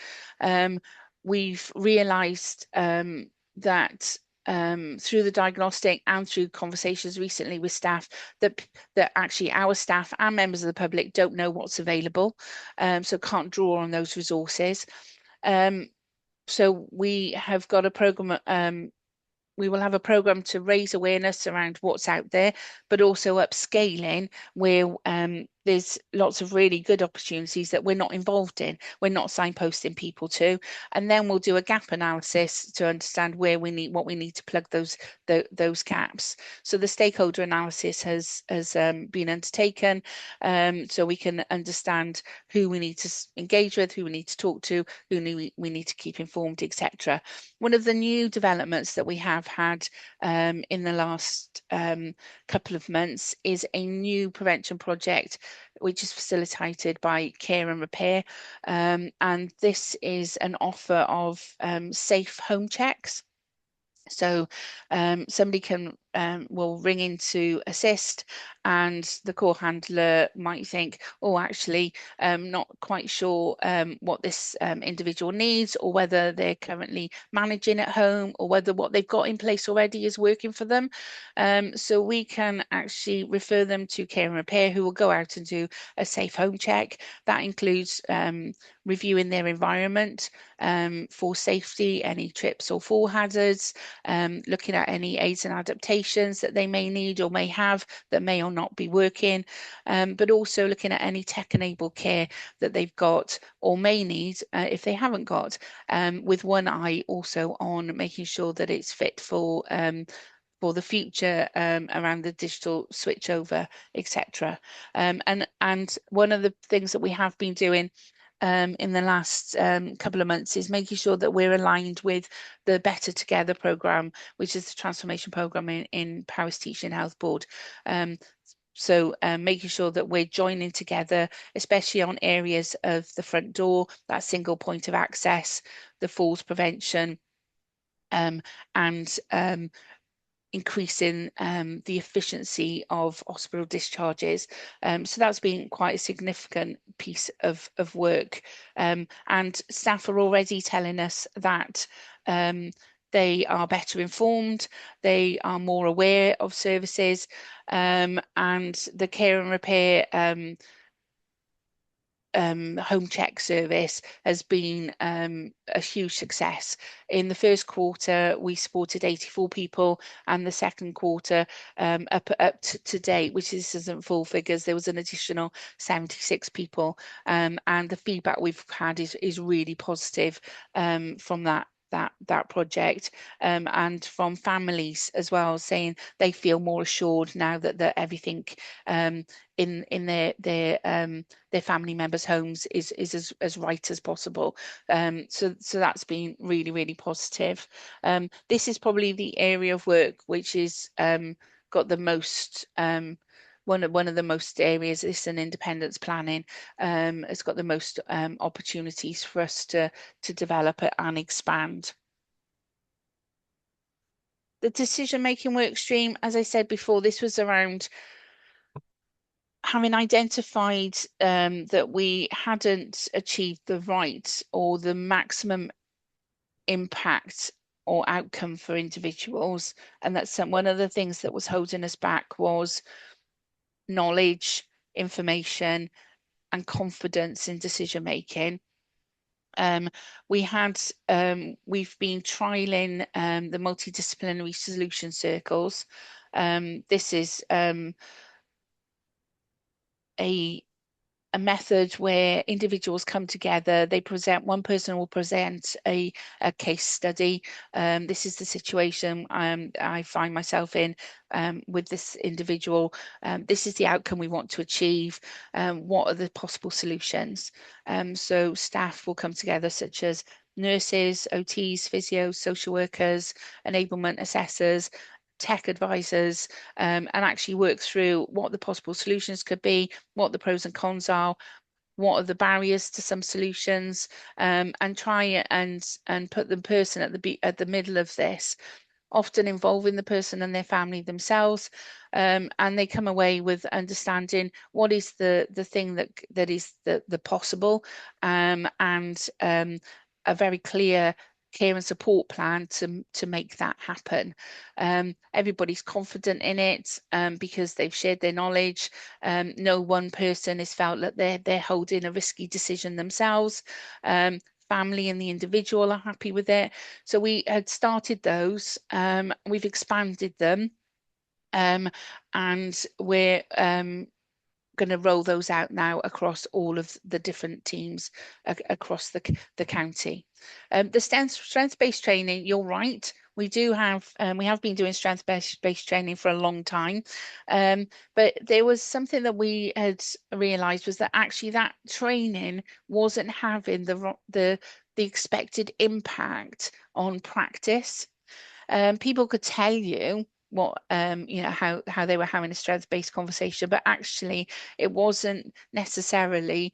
We've realised that through the diagnostic and through conversations recently with staff that actually our staff and members of the public don't know what's available, so can't draw on those resources. So we have got a programme. We will have a programme to raise awareness around what's out there, but also upscaling where there's lots of really good opportunities that we're not involved in, we're not signposting people to, and then we'll do a gap analysis to understand where we need what we need to plug those gaps. So the stakeholder analysis has been undertaken, so we can understand who we need to engage with, who we need to talk to, who we need to keep informed, etc. One of the new developments that we have had in the last couple of months is a new prevention project which is facilitated by Care and Repair, and this is an offer of safe home checks. So somebody will ring in to assist, and the call handler might think, oh, actually, not quite sure what this individual needs, or whether they're currently managing at home, or whether what they've got in place already is working for them. So we can actually refer them to Care and Repair, who will go out and do a safe home check. That includes reviewing their environment for safety, any trips or fall hazards, looking at any aids and adaptations that they may need or may have that may or not be working, but also looking at any tech-enabled care that they've got or may need if they haven't got, with one eye also on making sure that it's fit for the future, around the digital switchover, etc. And one of the things that we have been doing in the last couple of months is making sure that we're aligned with the Better Together programme, which is the transformation programme in Paris Teaching Health Board. So making sure that we're joining together, especially on areas of the front door, that single point of access, the falls prevention, and increasing the efficiency of hospital discharges. So that's been quite a significant piece of work. And staff are already telling us that they are better informed, they are more aware of services, and the Care and Repair home check service has been a huge success. In the first quarter, we supported 84 people, and the second quarter, up to date, which isn't full figures, there was an additional 76 people, and the feedback we've had is really positive from that project, and from families as well, saying they feel more assured now that everything in their family members' homes is as right as possible. So that's been really, really positive. This is probably the area of work which is got the most one of the most areas, this and independence planning, has got the most opportunities for us to develop it and expand. The decision-making work stream, as I said before, this was around having identified that we hadn't achieved the right or the maximum impact or outcome for individuals. And that's one of the things that was holding us back was knowledge, information, and confidence in decision making. We've been trialing the multidisciplinary solution circles. This is a method where individuals come together, one person will present a case study. This is the situation I find myself in with this individual. This is the outcome we want to achieve. What are the possible solutions? So staff will come together, such as nurses, OTs, physios, social workers, enablement assessors, tech advisors, and actually work through what the possible solutions could be, what the pros and cons are, what are the barriers to some solutions, and try and put the person at the middle of this, often involving the person and their family themselves, and they come away with understanding what is the thing that is the possible, and a very clear care and support plan to make that happen. Everybody's confident in it because they've shared their knowledge. No one person has felt that they're holding a risky decision themselves. Family and the individual are happy with it. So we had started those, we've expanded them, and we're going to roll those out now across all of the different teams across the county. The strengths-based training, you're right. We have been doing strengths-based training for a long time, but there was something that we had realised was that actually that training wasn't having the expected impact on practice. People could tell you what how they were having a strengths-based conversation, but actually it wasn't necessarily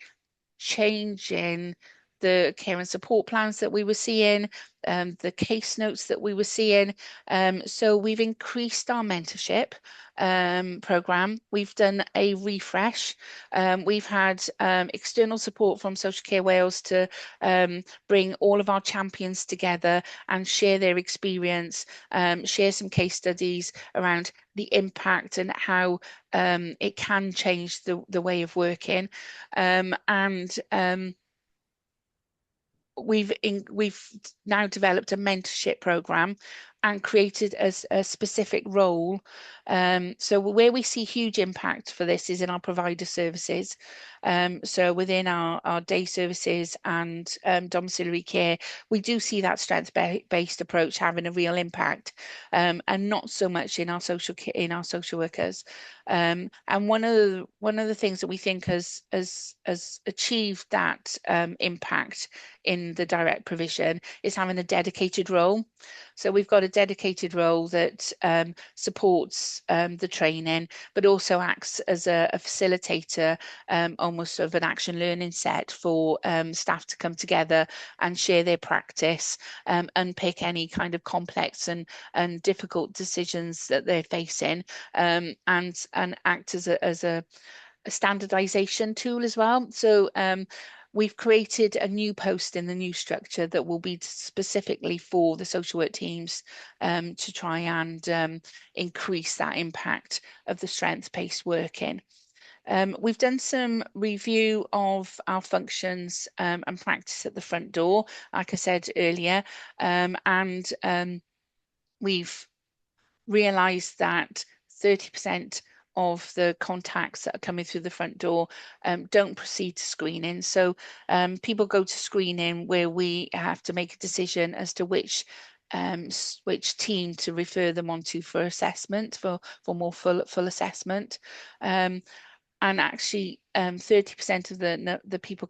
changing the care and support plans that we were seeing, the case notes that we were seeing. So we've increased our mentorship program. We've done a refresh. We've had external support from Social Care Wales to bring all of our champions together and share their experience, share some case studies around the impact and how it can change the way of working. We've now developed a mentorship program and created a specific role. So where we see huge impact for this is in our provider services. So within our day services and domiciliary care, we do see that strengths-based approach having a real impact, and not so much in our social workers. And one of the things that we think has achieved that impact in the direct provision is having a dedicated role. So we've got a dedicated role that supports the training, but also acts as a facilitator, almost of an action learning set for staff to come together and share their practice, unpick any kind of complex and difficult decisions that they're facing, and act as a standardization tool as well. So we've created a new post in the new structure that will be specifically for the social work teams, to try and increase that impact of the strengths-based working. We've done some review of our functions and practice at the front door, like I said earlier, and we've realised that 30% of the contacts that are coming through the front door don't proceed to screening. So people go to screening where we have to make a decision as to which team to refer them onto for assessment, for more full assessment. And actually 30% of the people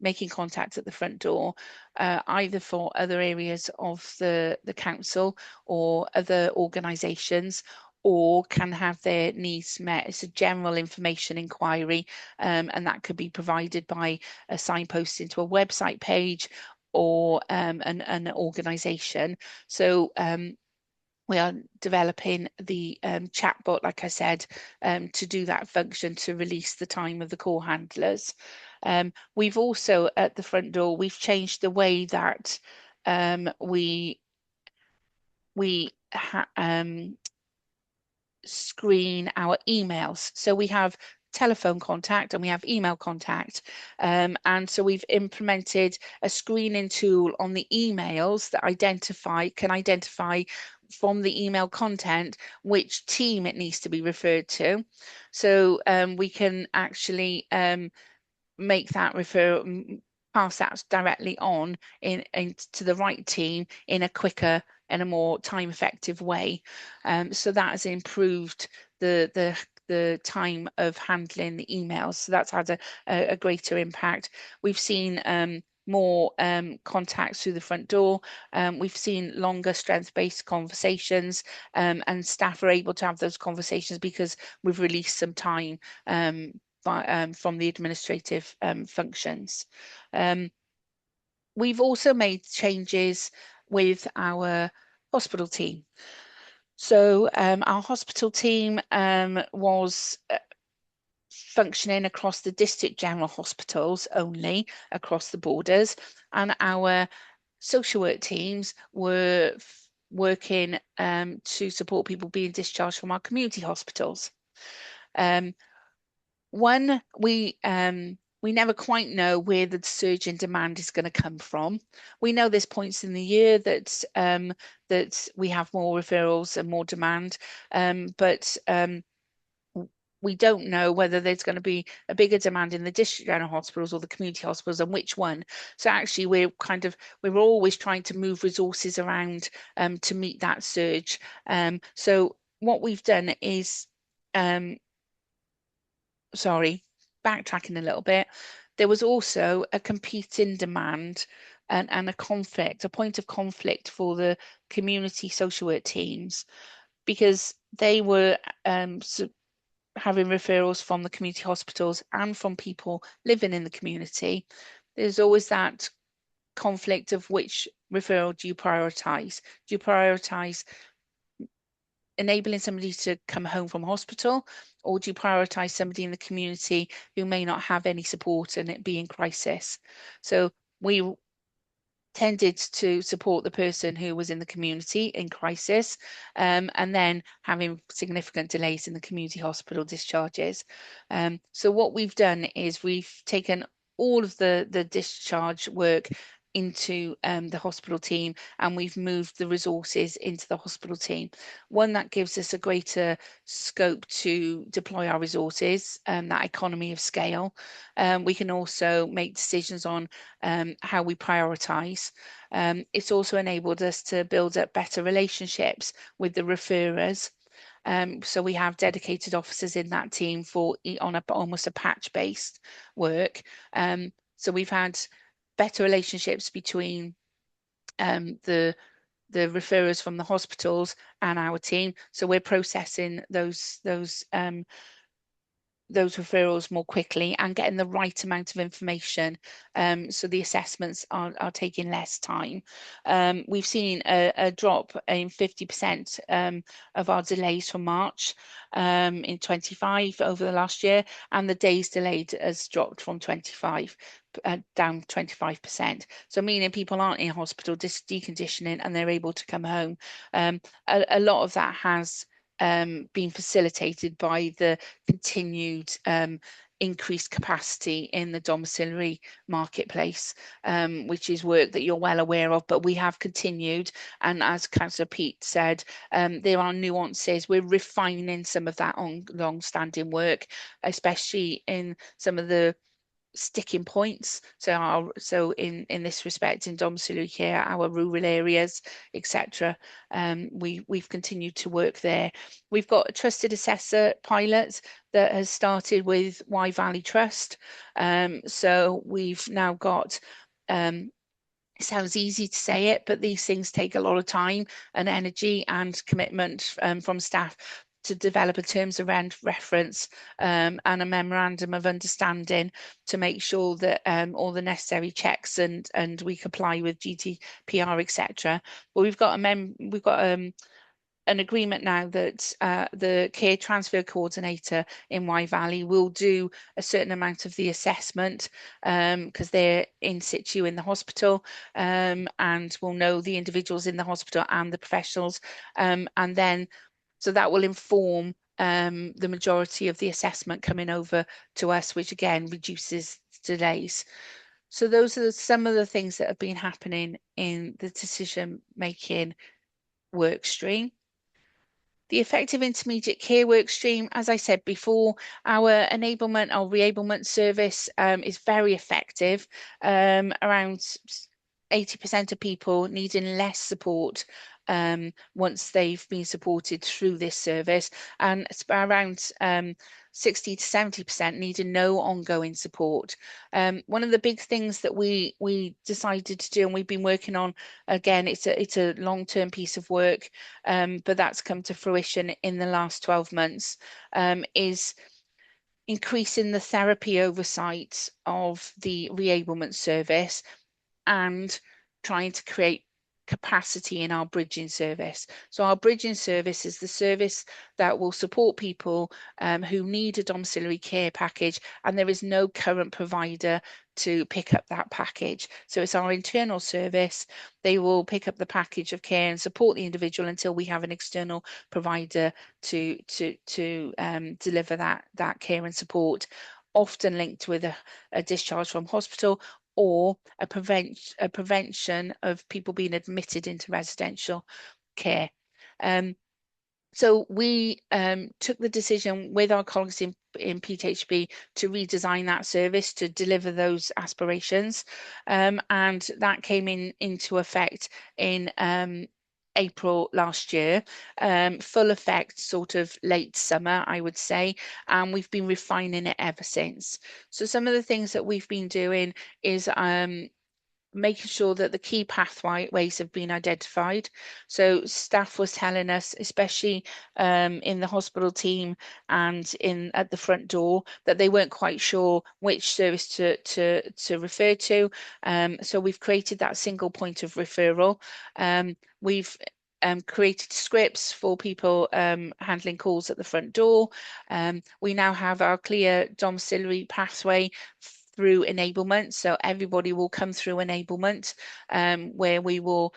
making contact at the front door, either for other areas of the council or other organisations, or can have their needs met. It's a general information inquiry, and that could be provided by a signpost into a website page or an organisation. So we are developing the chatbot, like I said, to do that function, to release the time of the call handlers. We've also, at the front door, we've changed the way that we we screen our emails. So we have telephone contact and we have email contact. And so we've implemented a screening tool on the emails that can identify from the email content which team it needs to be referred to. So we can actually make that pass that directly on to the right team in a quicker and a more time effective way. So that has improved the time of handling the emails. So that's had a greater impact. We've seen more contacts through the front door. We've seen longer strength-based conversations, and staff are able to have those conversations because we've released some time from the administrative functions. We've also made changes with our hospital team. So our hospital team was functioning across the district general hospitals only, across the borders, and our social work teams were working to support people being discharged from our community hospitals. We never quite know where the surge in demand is going to come from. We know there's points in the year that that we have more referrals and more demand, but we don't know whether there's going to be a bigger demand in the district general hospitals or the community hospitals, and which one. So actually we're always trying to move resources around to meet that surge. So what we've done is backtracking a little bit, there was also a competing demand and a point of conflict for the community social work teams, because they were having referrals from the community hospitals and from people living in the community. There's always that conflict of which referral do you prioritize? Do you prioritize enabling somebody to come home from hospital, or do you prioritize somebody in the community who may not have any support and it be in crisis? So we tended to support the person who was in the community in crisis, and then having significant delays in the community hospital discharges. So what we've done is we've taken all of the discharge work into the hospital team, and we've moved the resources into the hospital team. One, that gives us a greater scope to deploy our resources, that economy of scale. We can also make decisions on how we prioritize. It's also enabled us to build up better relationships with the referrers. So we have dedicated officers in that team on almost a patch-based work. So we've had better relationships between the referrers from the hospitals and our team. So we're processing those referrals more quickly and getting the right amount of information, so the assessments are taking less time. We've seen a drop in 50% of our delays from March in 25 over the last year, and the days delayed has dropped from 25 down 25%. So meaning people aren't in hospital deconditioning and they're able to come home. A lot of that has been facilitated by the continued increased capacity in the domiciliary marketplace, which is work that you're well aware of, but we have continued. And as Councillor Pete said, there are nuances. We're refining some of that long-standing work, especially in some of the sticking points. So in this respect, in domiciliary care, our rural areas, etc. We've continued to work there. We've got a trusted assessor pilot that has started with Wye Valley Trust. So we've now got it sounds easy to say it, but these things take a lot of time and energy and commitment from staff to develop a terms of reference and a memorandum of understanding to make sure that all the necessary checks and we comply with GDPR, etc. But we've got an agreement now that the care transfer coordinator in Wye Valley will do a certain amount of the assessment because they're in situ in the hospital and will know the individuals in the hospital and the professionals. And then, so that will inform the majority of the assessment coming over to us, which again reduces delays. So those are some of the things that have been happening in the decision-making work stream. The effective intermediate care work stream, as I said before, our enablement, our re-ablement service is very effective. Around 80% of people needing less support once they've been supported through this service, and around 60 to 70% needing no ongoing support. One of the big things that we decided to do, and we've been working on, again, it's a long-term piece of work, but that's come to fruition in the last 12 months, is increasing the therapy oversight of the re-ablement service and trying to create capacity in our bridging service. So our bridging service is the service that will support people who need a domiciliary care package, and there is no current provider to pick up that package. So it's our internal service. They will pick up the package of care and support the individual until we have an external provider to deliver that care and support, often linked with a discharge from hospital or a prevention of people being admitted into residential care. So we took the decision with our colleagues in PTHB to redesign that service to deliver those aspirations. And that came into effect in April last year, full effect sort of late summer, I would say, and we've been refining it ever since. So some of the things that we've been doing is making sure that the key pathways have been identified. So staff was telling us, especially in the hospital team and at the front door, that they weren't quite sure which service to refer to. So we've created that single point of referral. We've created scripts for people handling calls at the front door. We now have our clear domiciliary pathway through enablement. So everybody will come through enablement, where we will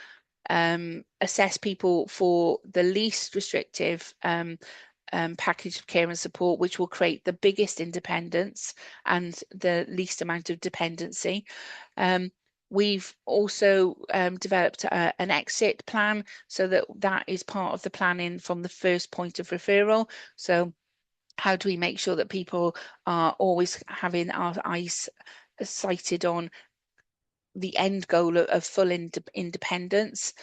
assess people for the least restrictive package of care and support, which will create the biggest independence and the least amount of dependency. We've also developed an exit plan, so that is part of the planning from the first point of referral. So how do we make sure that people are always having our eyes sighted on the end goal of full independence?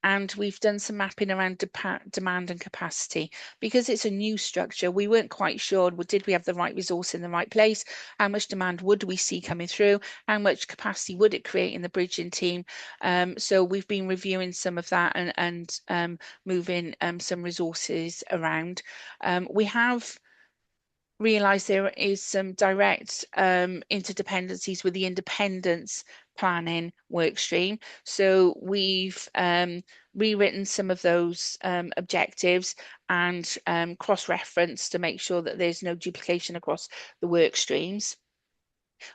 And we've done some mapping around demand and capacity. Because it's a new structure, we weren't quite sure, did we have the right resource in the right place? How much demand would we see coming through? How much capacity would it create in the bridging team? So we've been reviewing some of that and moving some resources around. We have realised there is some direct interdependencies with the independence planning work stream. So we've rewritten some of those objectives and cross-referenced to make sure that there's no duplication across the work streams.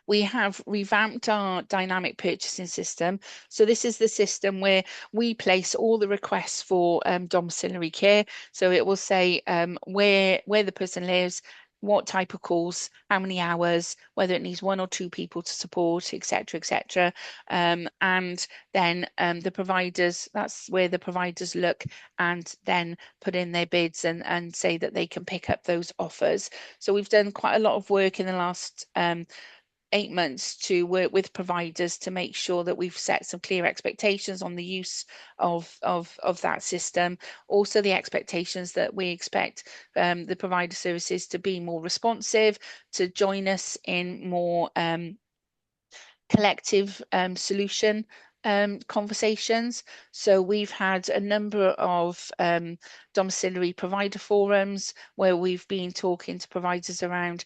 We have revamped our dynamic purchasing system. So this is the system where we place all the requests for domiciliary care. So it will say where the person lives, what type of calls, how many hours, whether it needs one or two people to support, etc., etc. And then the providers, that's where the providers look and then put in their bids and say that they can pick up those offers. So we've done quite a lot of work in the last 8 months to work with providers to make sure that we've set some clear expectations on the use of that system. Also, the expectations that we expect the provider services to be more responsive, to join us in more collective solution conversations. So we've had a number of domiciliary provider forums where we've been talking to providers around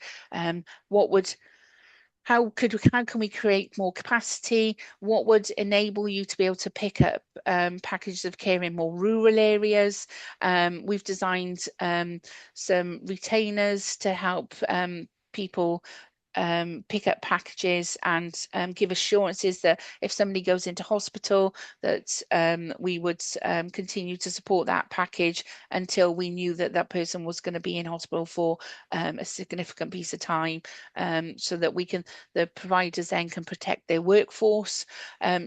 how can we create more capacity? What would enable you to be able to pick up packages of care in more rural areas? We've designed some retainers to help people pick up packages and give assurances that if somebody goes into hospital, that we would continue to support that package until we knew that that person was going to be in hospital for a significant piece of time, so that the providers then can protect their workforce.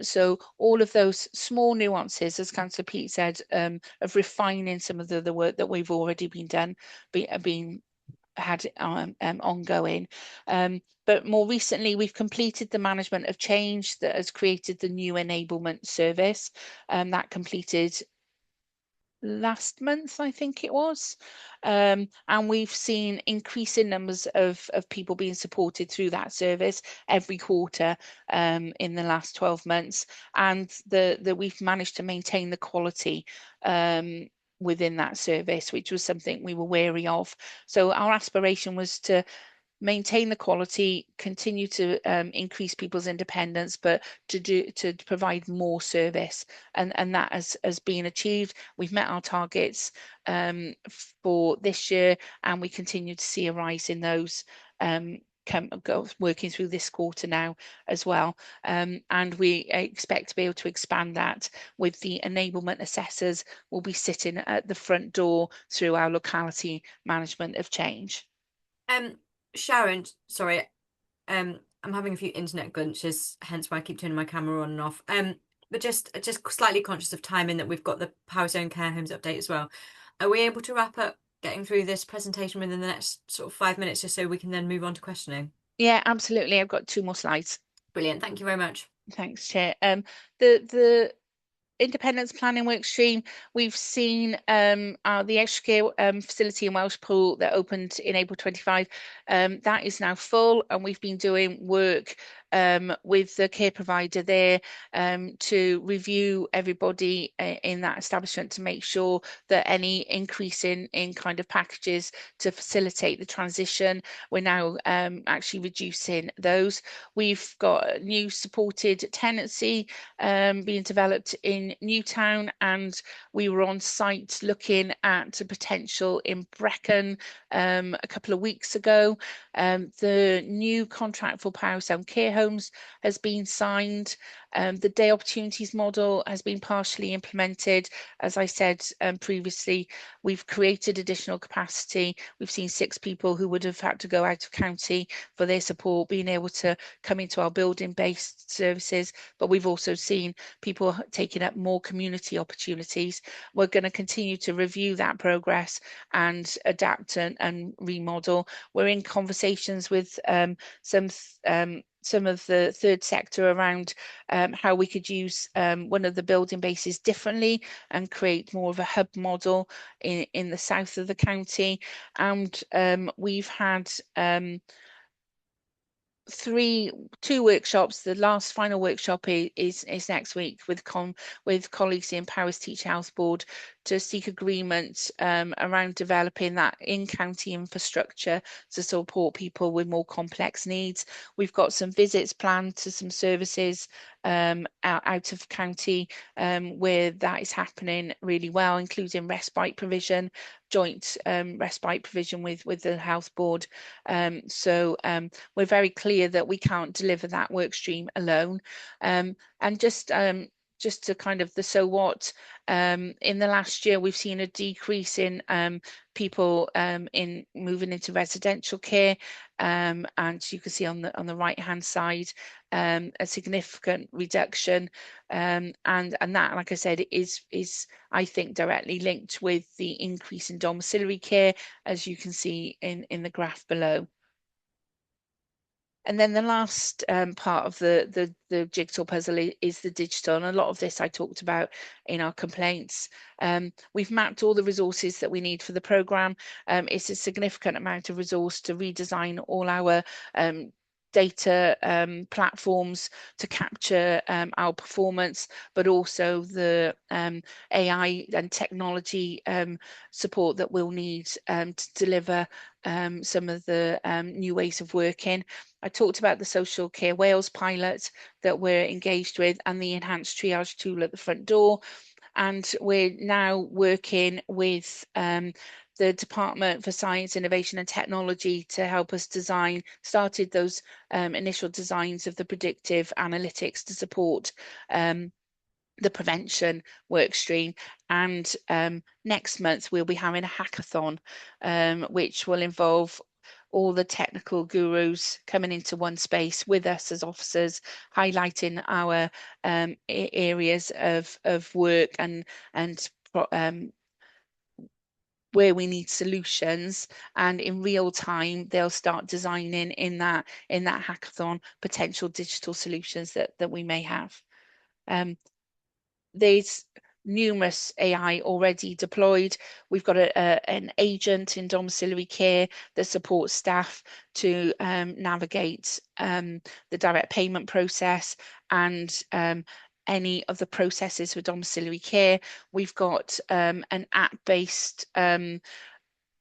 So all of those small nuances, as Councillor Pete said, of refining some of the work that we've already been had ongoing. But more recently, we've completed the management of change that has created the new enablement service. That completed last month, I think it was. And we've seen increasing numbers of people being supported through that service every quarter in the last 12 months. And we've managed to maintain the quality within that service, which was something we were wary of. So our aspiration was to maintain the quality, continue to increase people's independence, but to provide more service, and that has been achieved. We've met our targets for this year, and we continue to see a rise in those working through this quarter now as well. And we expect to be able to expand that with the enablement assessors will be sitting at the front door through our locality management of change. Sharon, sorry, I'm having a few internet glitches, hence why I keep turning my camera on and off. But just slightly conscious of time in that we've got the Power Zone Care Homes update as well. Are we able to wrap up getting through this presentation within the next sort of 5 minutes, just so we can then move on to questioning? Yeah, absolutely. I've got 2 more slides. Brilliant. Thank you very much. Thanks, Chair. The independence planning work stream, we've seen the extra care facility in Welshpool that opened in April 25. That is now full, and we've been doing work with the care provider there to review everybody in that establishment to make sure that any increase in kind of packages to facilitate the transition, we're now actually reducing those. We've got new supported tenancy being developed in Newtown, and we were on site looking at a potential in Brecon a couple of weeks ago. The new contract for Power Sound Care Homes has been signed. The day opportunities model has been partially implemented. As I said previously, we've created additional capacity. We've seen 6 people who would have had to go out of county for their support being able to come into our building-based services, but we've also seen people taking up more community opportunities. We're going to continue to review that progress and adapt and remodel. We're in conversations with some of the third sector around how we could use one of the building bases differently and create more of a hub model in the south of the county. And we've had 2 workshops. The last final workshop is next week with colleagues in Paris Teaching House Board to seek agreement around developing that in-county infrastructure to support people with more complex needs. We've got some visits planned to some services out of county where that is happening really well, including respite provision, joint respite provision with the health board. So we're very clear that we can't deliver that work stream alone. And just to kind of the so what, in the last year we've seen a decrease in people in moving into residential care, and you can see on the right hand side a significant reduction, and that, like I said, is I think directly linked with the increase in domiciliary care, as you can see in the graph below. And then the last part of the jigsaw puzzle is the digital, and a lot of this I talked about in our complaints. We've mapped all the resources that we need for the programme. It's a significant amount of resource to redesign all our data platforms to capture our performance, but also the AI and technology support that we'll need to deliver some of the new ways of working. I talked about the social care Wales pilot that we're engaged with and the enhanced triage tool at the front door. And we're now working with the Department for Science, Innovation and Technology to help us started those initial designs of the predictive analytics to support the prevention work stream. And next month we'll be having a hackathon, which will involve all the technical gurus coming into one space with us as officers, highlighting our areas of work and where we need solutions, and in real time they'll start designing in that hackathon potential digital solutions that we may have. There's numerous AI already deployed. We've got an agent in domiciliary care that supports staff to navigate the direct payment process and any of the processes for domiciliary care. We've got an app-based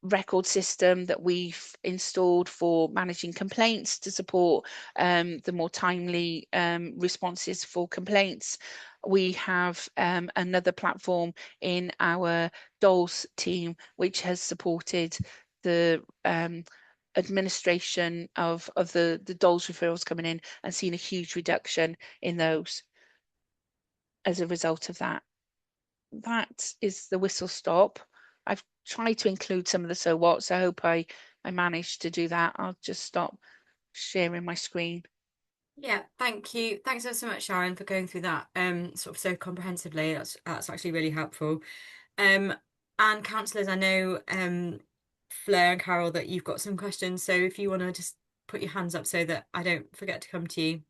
record system that we've installed for managing complaints to support the more timely responses for complaints. We have another platform in our DOLS team, which has supported the administration of the DOLS referrals coming in and seen a huge reduction in those as a result of that. That is the whistle stop. I've tried to include some of the so what, so I hope I managed to do that. I'll just stop sharing my screen. Yeah, thank you. Thanks so much, Sharon, for going through that sort of so comprehensively. That's actually really helpful. And councillors, I know Fleur and Carol that you've got some questions, so if you want to just put your hands up so that I don't forget to come to you.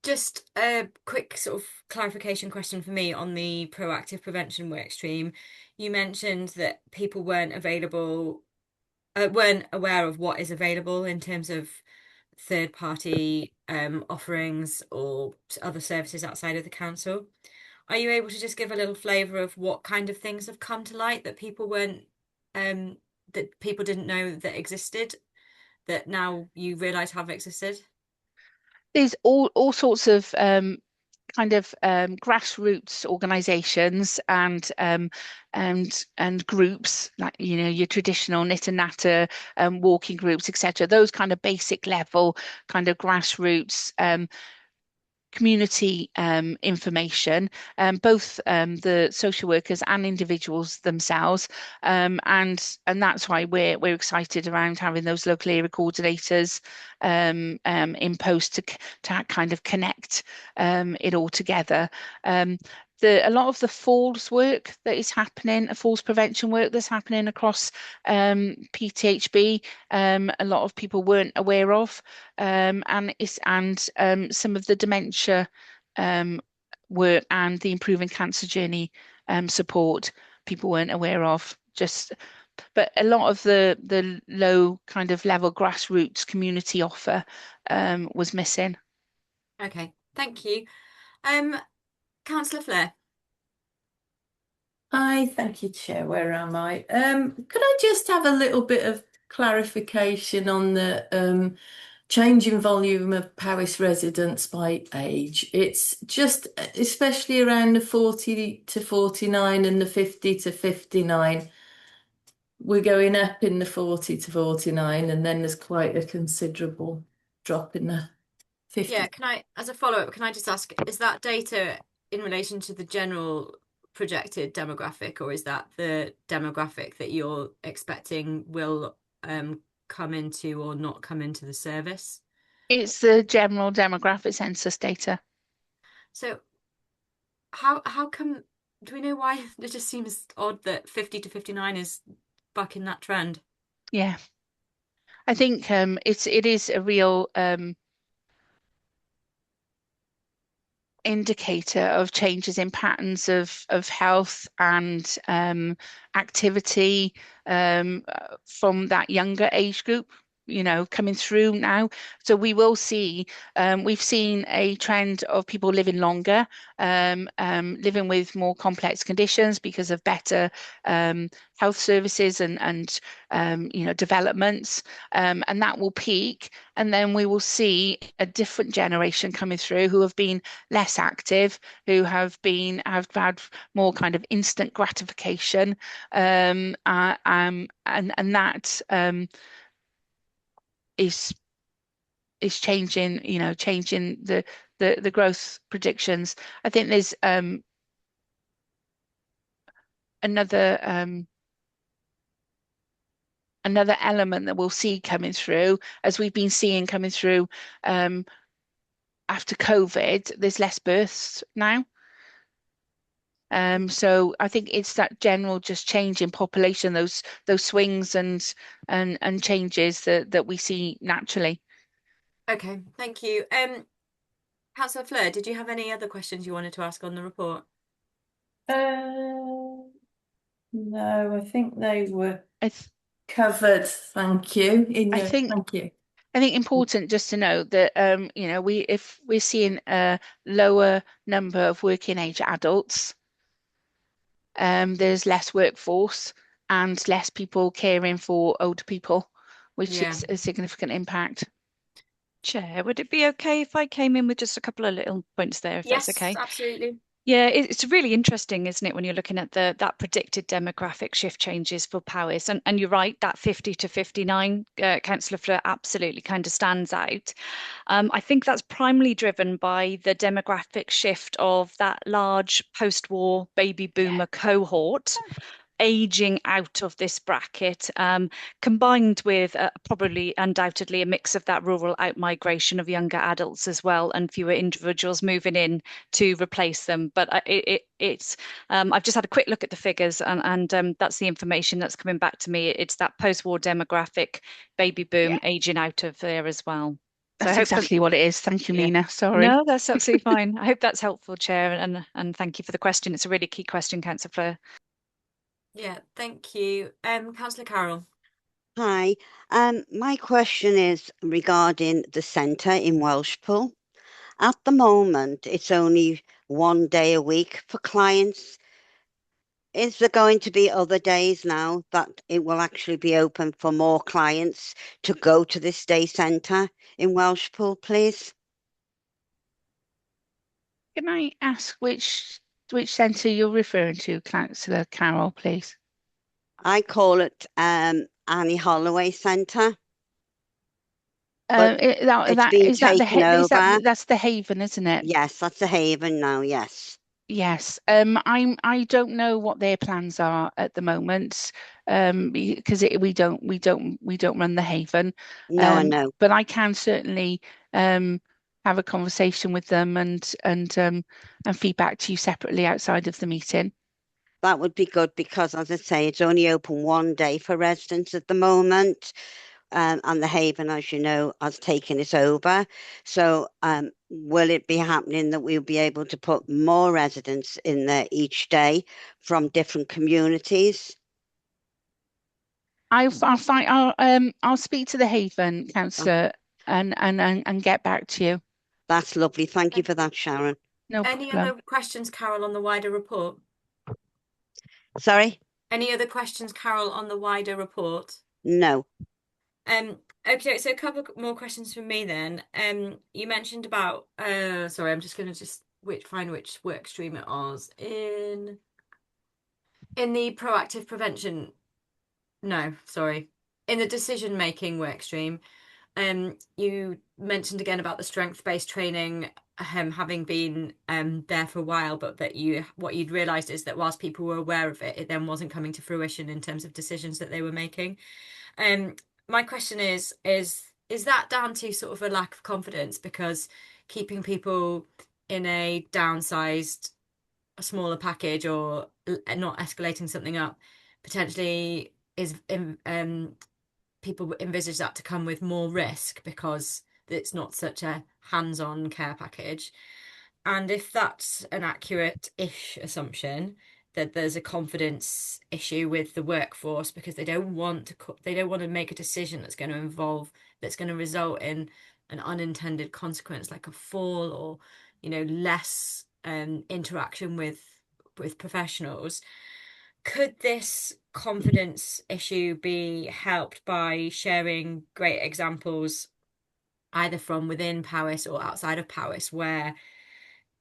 Just a quick sort of clarification question for me on the proactive prevention work stream. You mentioned that people weren't aware of what is available in terms of third-party offerings or other services outside of the council. Are you able to just give a little flavour of what kind of things have come to light that people didn't know that existed, that now you realise have existed? There's all sorts of kind of grassroots organisations and groups, like your traditional knit and natter walking groups, etc. Those kind of basic level kind of grassroots community information, both the social workers and individuals themselves, and that's why we're excited around having those local area coordinators in post to kind of connect it all together. A lot of the falls work that is happening, falls prevention work that's happening across PTHB, a lot of people weren't aware of, and some of the dementia work and the improving cancer journey support people weren't aware of. But a lot of the low kind of level grassroots community offer was missing. Okay, thank you. Councillor Fleur. Hi, thank you, Chair. Where am I? Could I just have a little bit of clarification on the change in volume of Paris residents by age? It's just, especially around the 40 to 49 and the 50 to 59. We're going up in the 40 to 49, and then there's quite a considerable drop in the 50. Yeah, as a follow-up, can I just ask, is that data in relation to the general projected demographic, or is that the demographic that you're expecting will come into or not come into the service? It's the general demographic census data. So how come, do we know why it just seems odd that 50 to 59 is back in that trend? Yeah, I think it is a real indicator of changes in patterns of health and activity from that younger age group. coming through now. So we will see, we've seen a trend of people living longer, living with more complex conditions because of better health services and developments, and that will peak. And then we will see a different generation coming through who have been less active, who have had more kind of instant gratification, and that is changing, changing the growth predictions. I think there's another another element that we'll see coming through, as we've been seeing coming through after COVID. There's less births now. So I think it's that general just change in population, those swings and changes that we see naturally. Okay, thank you. Councillor Fleur, did you have any other questions you wanted to ask on the report? No, I think they were I th covered. Thank you. I think Thank you. I think important just to note that if we're seeing a lower number of working age adults, there's less workforce and less people caring for older people, which Yeah. is a significant impact. Chair, would it be okay if I came in with just a couple of little points there, if that's Yes, okay? absolutely. Yeah, it's really interesting, isn't it, when you're looking at that predicted demographic shift changes for Powys. And you're right, that 50 to 59, Councillor Fleur absolutely kind of stands out. I think that's primarily driven by the demographic shift of that large post-war baby boomer cohort aging out of this bracket, combined with probably undoubtedly a mix of that rural outmigration of younger adults as well, and fewer individuals moving in to replace them. But it's I've just had a quick look at the figures, and that's the information that's coming back to me. It's that post-war demographic baby boom aging out of there as well. So I That's hope that, exactly what it is. Thank you, yeah. Nina. Sorry. No, that's absolutely fine. I hope that's helpful, Chair, and thank you for the question. It's a really key question, Councillor Fleur. Yeah, thank you. Councillor Carroll. Hi. My question is regarding the centre in Welshpool. At the moment, it's only 1 day a week for clients. Is there going to be other days now that it will actually be open for more clients to go to this day centre in Welshpool, please? Can I ask which centre you're referring to, Councillor Carroll, please? I call it Annie Holloway Centre, but it's been taken over. That's the Haven, isn't it? Yes, that's a Haven now, yes. Yes. I don't know what their plans are at the moment, because we don't run the Haven. No, I know. But I can certainly have a conversation with them and feedback to you separately outside of the meeting. That would be good because, as I say, it's only open 1 day for residents at the moment. And the Haven, as you know, has taken it over. So will it be happening that we'll be able to put more residents in there each day from different communities? I'll speak to the Haven, Uh, Councillor, and get back to you. That's lovely. Thank you Thank for you. that, Sharon. No Any problem. other questions, Carol, on the wider report? Sorry? Any other questions, Carol, on the wider report? No. Okay, so a couple more questions from me then. You mentioned about sorry, I'm just gonna find which work stream it was in the proactive prevention. No, sorry. In the decision making work stream. You mentioned again about the strength-based training, having been there for a while, but that what you'd realised is that whilst people were aware of it, it then wasn't coming to fruition in terms of decisions that they were making. My question is that down to sort of a lack of confidence because keeping people in a downsized, a smaller package or not escalating something up potentially is people envisage that to come with more risk because it's not such a hands-on care package. And if that's an accurate-ish assumption, that there's a confidence issue with the workforce because they don't want to make a decision that's going to result in an unintended consequence like a fall or less interaction with professionals. Could this confidence issue be helped by sharing great examples either from within Powys or outside of Powys where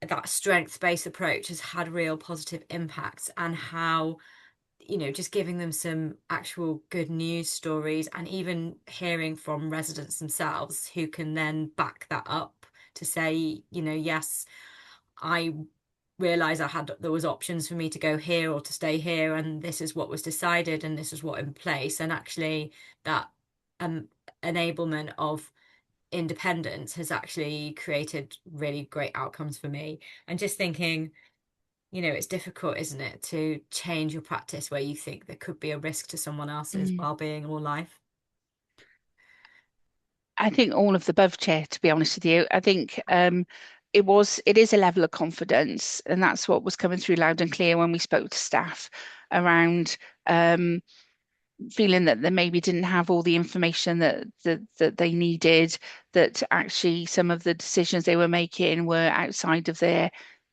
that strength-based approach has had real positive impacts, and how just giving them some actual good news stories and even hearing from residents themselves who can then back that up to say, yes, I realized there was options for me to go here or to stay here, and this is what was decided and this is what in place. And actually that um enablement of independence has actually created really great outcomes for me. And just thinking, it's difficult, isn't it, to change your practice where you think there could be a risk to someone else's well-being or life. I think all of the above, Chair, to be honest with you. I think it is a level of confidence, and that's what was coming through loud and clear when we spoke to staff around feeling that they maybe didn't have all the information that they needed, that actually some of the decisions they were making were outside of their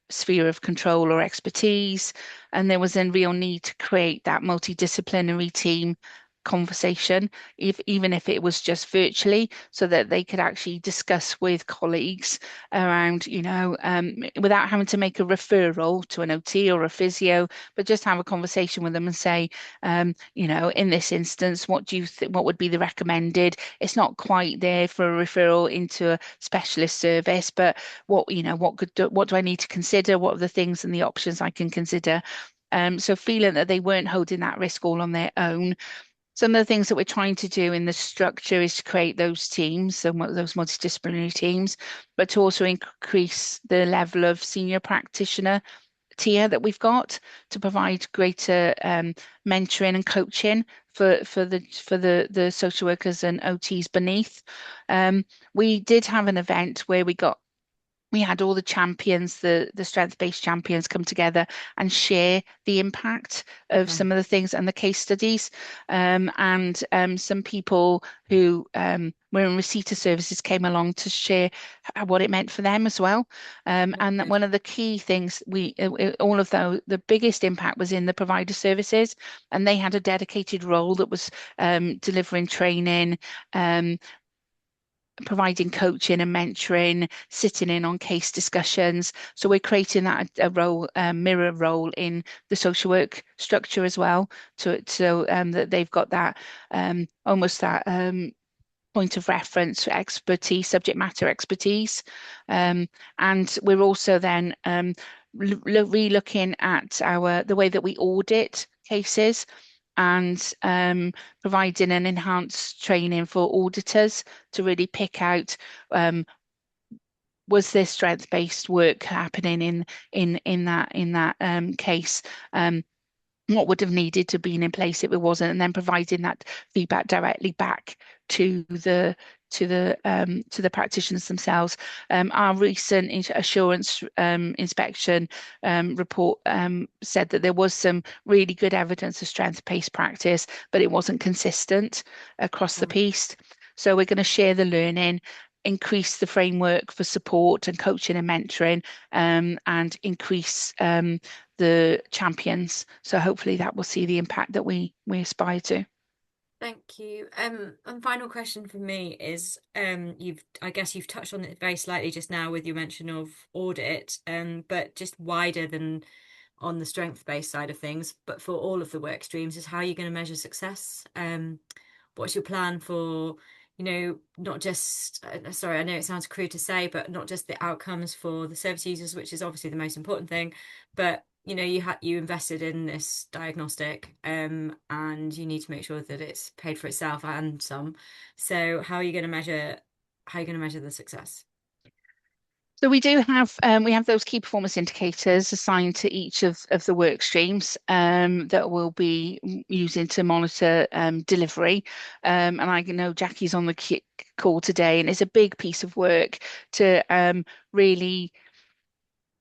sphere of control or expertise, and there was a real need to create that multidisciplinary team conversation, even if it was just virtually, so that they could actually discuss with colleagues around, without having to make a referral to an OT or a physio, but just have a conversation with them and say, in this instance, what do you think, what would be the recommended? It's not quite there for a referral into a specialist service, but what do I need to consider? What are the things and the options I can consider? So feeling that they weren't holding that risk all on their own. Some of the things that we're trying to do in the structure is to create those teams, so those multidisciplinary teams, but to also increase the level of senior practitioner tier that we've got to provide greater mentoring and coaching for the social workers and OTs beneath. We did have an event where we had all the champions, the strength-based champions come together and share the impact of some of the things and the case studies. And some people who were in receipt of services came along to share what it meant for them as well. And one of the key things all of the biggest impact was in the provider services, and they had a dedicated role that was delivering training, providing coaching and mentoring, sitting in on case discussions. So we're creating that a role, mirror role in the social work structure as well, so that they've got that almost that point of reference for expertise, subject matter expertise. And we're also then re-looking at the way that we audit cases, and providing an enhanced training for auditors to really pick out, was there strength-based work happening in that case? What would have needed to be in place if it wasn't, and then providing that feedback directly back to the practitioners themselves. Our recent assurance inspection report said that there was some really good evidence of strength-based practice, but it wasn't consistent across the piece. So we're going to share the learning, increase the framework for support and coaching and mentoring, and increase the champions. So hopefully that will see the impact that we aspire to. Thank you. And final question from me is, I guess you've touched on it very slightly just now with your mention of audit, but just wider than on the strength-based side of things, but for all of the work streams, is how you're going to measure success. What's your plan for, not just, sorry, I know it sounds crude to say, but not just the outcomes for the service users, which is obviously the most important thing, but you invested in this diagnostic, and you need to make sure that it's paid for itself and some. So how are you going to measure the success? So we have those key performance indicators assigned to each of the work streams that we'll be using to monitor delivery. And I know Jackie's on the call today, and it's a big piece of work to really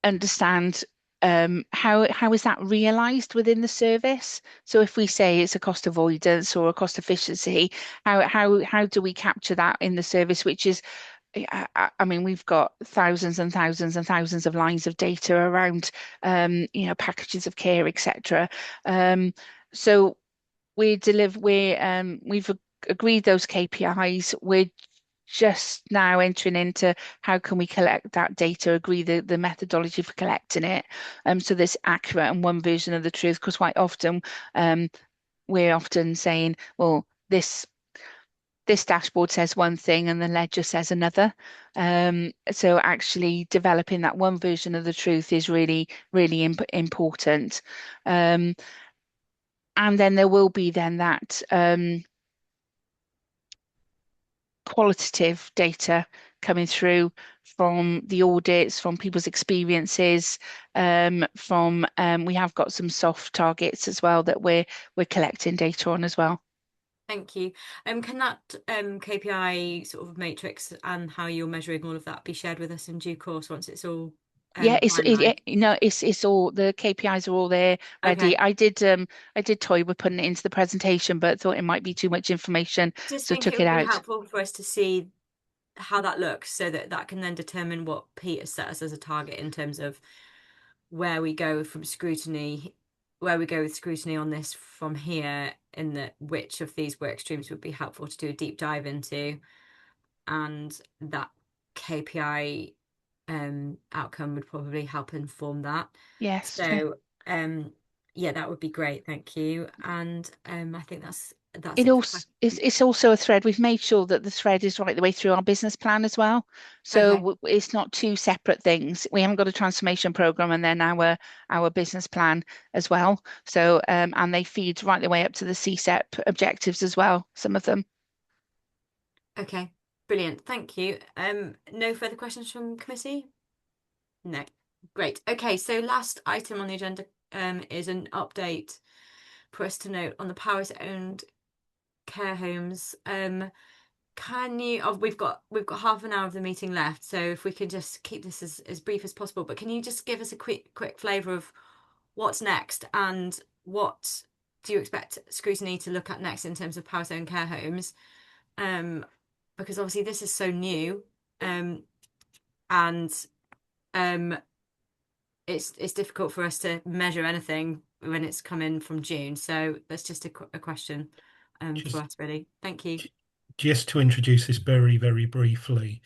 understand how is that realized within the service? So if we say it's a cost avoidance or a cost efficiency, how do we capture that in the service, which is I mean, we've got thousands and thousands and thousands of lines of data around, packages of care, etc. So we've agreed those KPIs. We're just now entering into how can we collect that data, agree the methodology for collecting it, so there's accurate and one version of the truth. Because quite often, we're often saying, well, this dashboard says one thing and the ledger says another. So actually developing that one version of the truth is really, really important. And then there will be then that qualitative data coming through from the audits, from people's experiences, from we have got some soft targets as well that we're collecting data on as well. Thank you. Can that KPI sort of matrix and how you're measuring all of that be shared with us in due course once it's all Yeah, finalised? it's all the KPIs are all there ready. Okay. I did toy with putting it into the presentation, but thought it might be too much information, Just so think it took it would be out. helpful for us to see how that looks so that that can then determine what Pete has set us as a target in terms of where we go from scrutiny, where we go with scrutiny on this from here, in that which of these work streams would be helpful to do a deep dive into, and that KPI outcome would probably help inform that. Yes, yeah. So yeah, that would be great. Thank you. And I think that's It it for also questions. it's also a thread. We've made sure that the thread is right the way through our business plan as well. So Okay. it's not two separate things. We haven't got a transformation program and then our business plan as well. So and they feed right the way up to the CSEP objectives as well, some of them. Okay. Brilliant. Thank you. No further questions from committee? No. Great. Okay, so last item on the agenda is an update for us to note on the Powers owned care homes. Can you, oh, we've got half an hour of the meeting left, so if we can just keep this as brief as possible, but can you just give us a quick flavour of what's next and what do you expect Scrutiny to look at next in terms of Powers owned care homes? Because obviously this is so new, and um it's difficult for us to measure anything when it's come in from June. So that's just a question for Just us, really. Thank you. just to introduce this very, very briefly,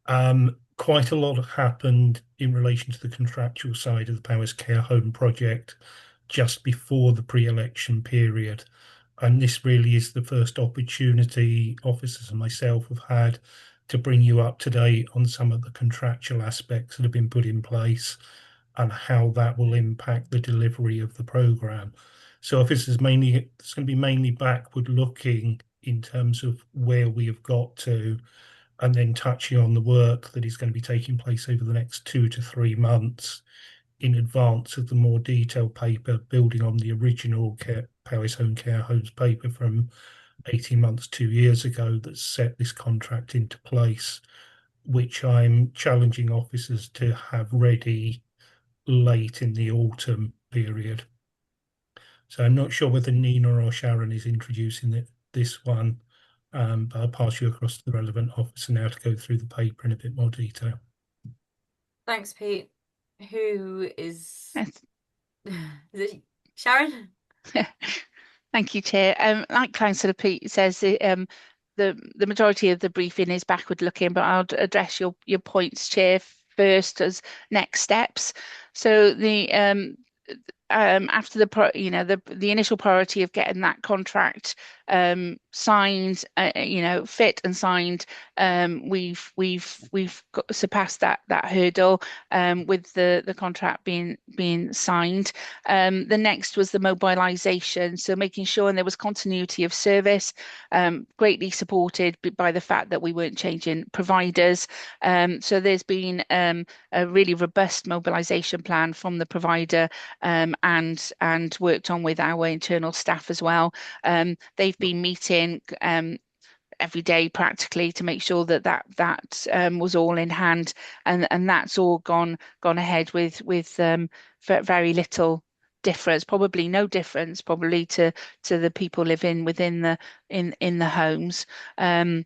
quite a lot happened in relation to the contractual side of the Powers Care Home project just before the pre-election period. And this really is the first opportunity officers and myself have had to bring you up to date on some of the contractual aspects that have been put in place and how that will impact the delivery of the program. So if this is mainly, it's going to be mainly backward looking in terms of where we have got to, and then touching on the work that is going to be taking place over the next 2 to 3 months in advance of the more detailed paper, building on the original Powys Home Care Homes paper from 18 months, 2 years ago that set this contract into place, which I'm challenging officers to have ready late in the autumn period. So I'm not sure whether Nina or Sharon is introducing this one, but I'll pass you across to the relevant officer now to go through the paper in a bit more detail. Thanks, Pete. Who is Yes. is it Sharon? Thank you, Chair. Like Councillor Pete says, the majority of the briefing is backward looking, but I'll address your points, Chair, first as next steps. So after the initial priority of getting that contract signed, fit and signed, we've surpassed that hurdle with the contract being signed. The next was the mobilisation, so making sure and there was continuity of service, greatly supported by the fact that we weren't changing providers. So there's been a really robust mobilisation plan from the provider, and worked on with our internal staff as well. They've been meeting every day practically to make sure that was all in hand, and that's all gone ahead with very little difference, probably no difference, probably to the people living within in the homes. But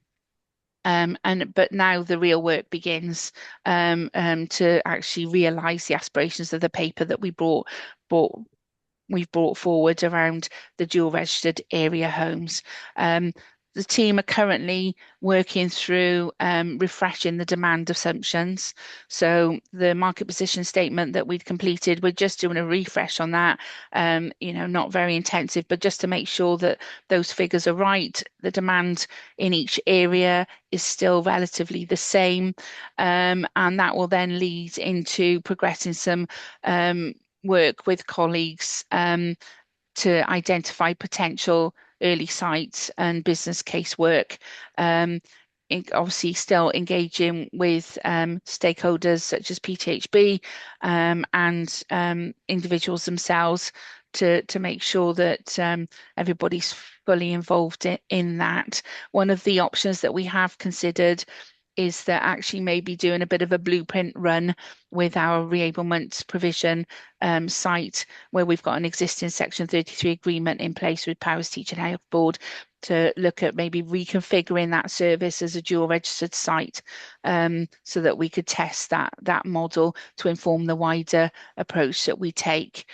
now the real work begins, to actually realise the aspirations of the paper that brought we've brought forward around the dual registered area homes. The team are currently working through refreshing the demand assumptions. So the market position statement that we'd completed, we're just doing a refresh on that. Not very intensive, but just to make sure that those figures are right. The demand in each area is still relatively the same, and that will then lead into progressing some work with colleagues to identify potential early sites and business case work. Obviously, still engaging with stakeholders such as PTHB and individuals themselves to make sure that everybody's fully involved in that. One of the options that we have considered is that actually maybe doing a bit of a blueprint run with our reablement provision site, where we've got an existing Section 33 agreement in place with Powers Teaching Health Board, to look at maybe reconfiguring that service as a dual registered site, so that we could test that model to inform the wider approach that we take.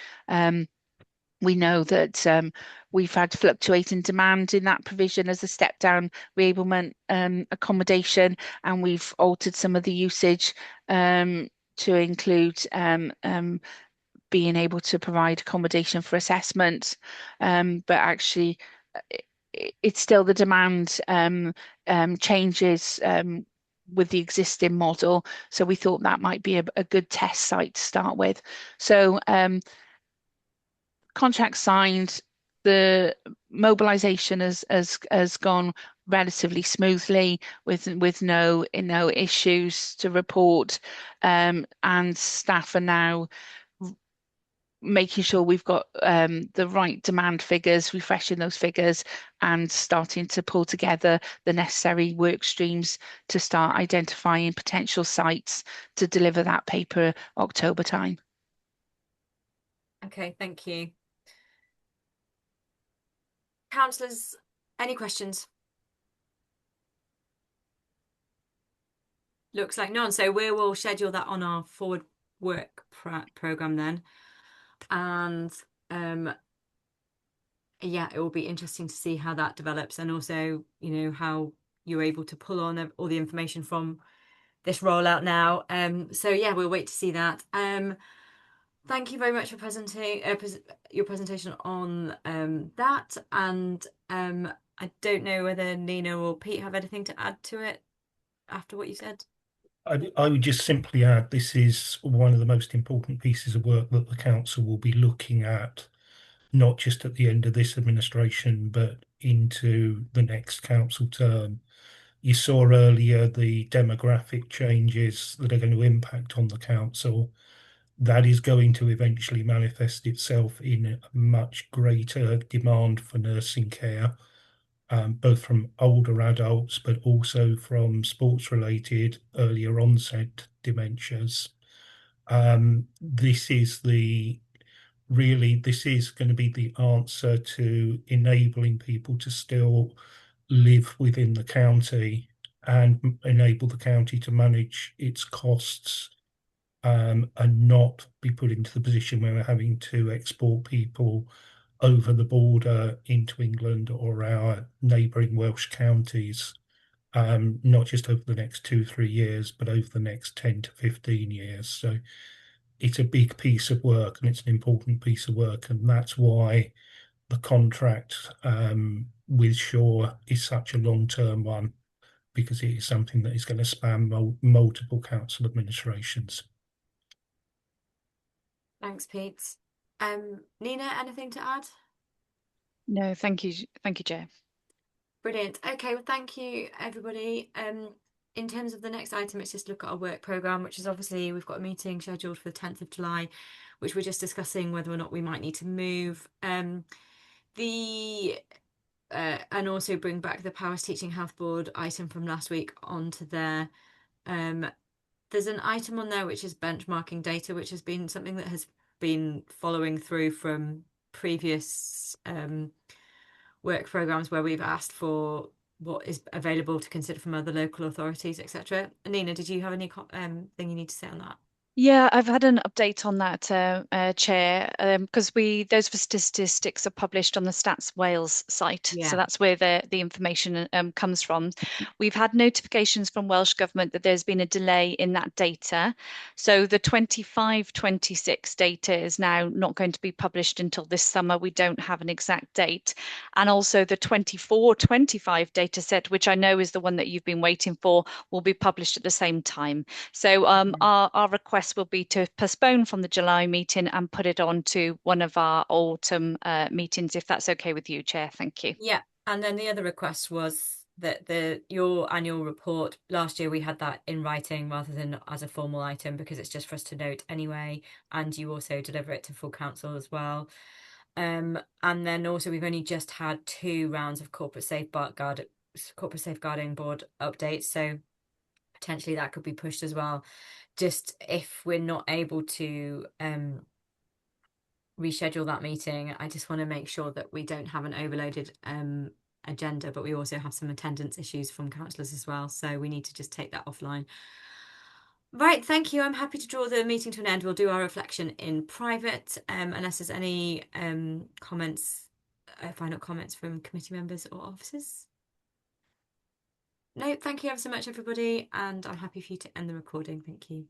We know that we've had fluctuating demand in that provision as a step down reablement accommodation, and we've altered some of the usage to include being able to provide accommodation for assessment. But actually, it's still the demand changes with the existing model. So we thought that might be a good test site to start with. So contract signed, the mobilization has gone relatively smoothly with no issues to report, and staff are now making sure we've got the right demand figures, refreshing those figures, and starting to pull together the necessary work streams to start identifying potential sites to deliver that paper October time. Okay, thank you. Councillors, any questions? Looks like none. So we will schedule that on our forward work program then. And yeah, it will be interesting to see how that develops, and also, how you're able to pull on all the information from this rollout now. So yeah, we'll wait to see that. Thank you very much for presenting your presentation on that. And I don't know whether Nina or Pete have anything to add to it after what you said. I would just simply add, this is one of the most important pieces of work that the council will be looking at, not just at the end of this administration, but into the next council term. You saw earlier the demographic changes that are going to impact on the council. That is going to eventually manifest itself in a much greater demand for nursing care, both from older adults, but also from sports-related earlier onset dementias. This is going to be the answer to enabling people to still live within the county and enable the county to manage its costs, and not be put into the position where we're having to export people over the border into England or our neighbouring Welsh counties, not just over the next 2-3 years, but over the next 10 to 15 years. So it's a big piece of work, and it's an important piece of work, and that's why the contract with Shaw is such a long-term one, because it is something that is going to span multiple council administrations. Thanks, Pete. Nina, anything to add? No, thank you, Jo. Brilliant. Okay, well, thank you, everybody. In terms of the next item, it's just look at our work programme, which is obviously we've got a meeting scheduled for the 10th of July, which we're just discussing whether or not we might need to move. The and also bring back the Powers Teaching Health Board item from last week onto there. There's an item on there which is benchmarking data, which has been something that has been following through from previous work programs where we've asked for what is available to consider from other local authorities, etc. Nina, did you have any thing you need to say on that? Yeah, I've had an update on that, Chair, because those statistics are published on the Stats Wales site, so Yeah. that's where the information comes from. We've had notifications from Welsh Government that there's been a delay in that data, so the 25-26 data is now not going to be published until this summer. We don't have an exact date, and also the 24-25 data set, which I know is the one that you've been waiting for, will be published at the same time. So our request will be to postpone from the July meeting and put it on to one of our autumn meetings, if that's okay with you, Chair. Thank you. Yeah, and then the other request was that your annual report last year we had that in writing rather than as a formal item because it's just for us to note anyway, and you also deliver it to full council as well. And then also we've only just had 2 rounds of corporate safeguarding board updates, so potentially that could be pushed as well. Just if we're not able to reschedule that meeting, I just want to make sure that we don't have an overloaded agenda, but we also have some attendance issues from councillors as well, so we need to just take that offline. Right, thank you. I'm happy to draw the meeting to an end. We'll do our reflection in private, unless there's any comments, final comments from committee members or officers. No, thank you ever so much, everybody, and I'm happy for you to end the recording. Thank you.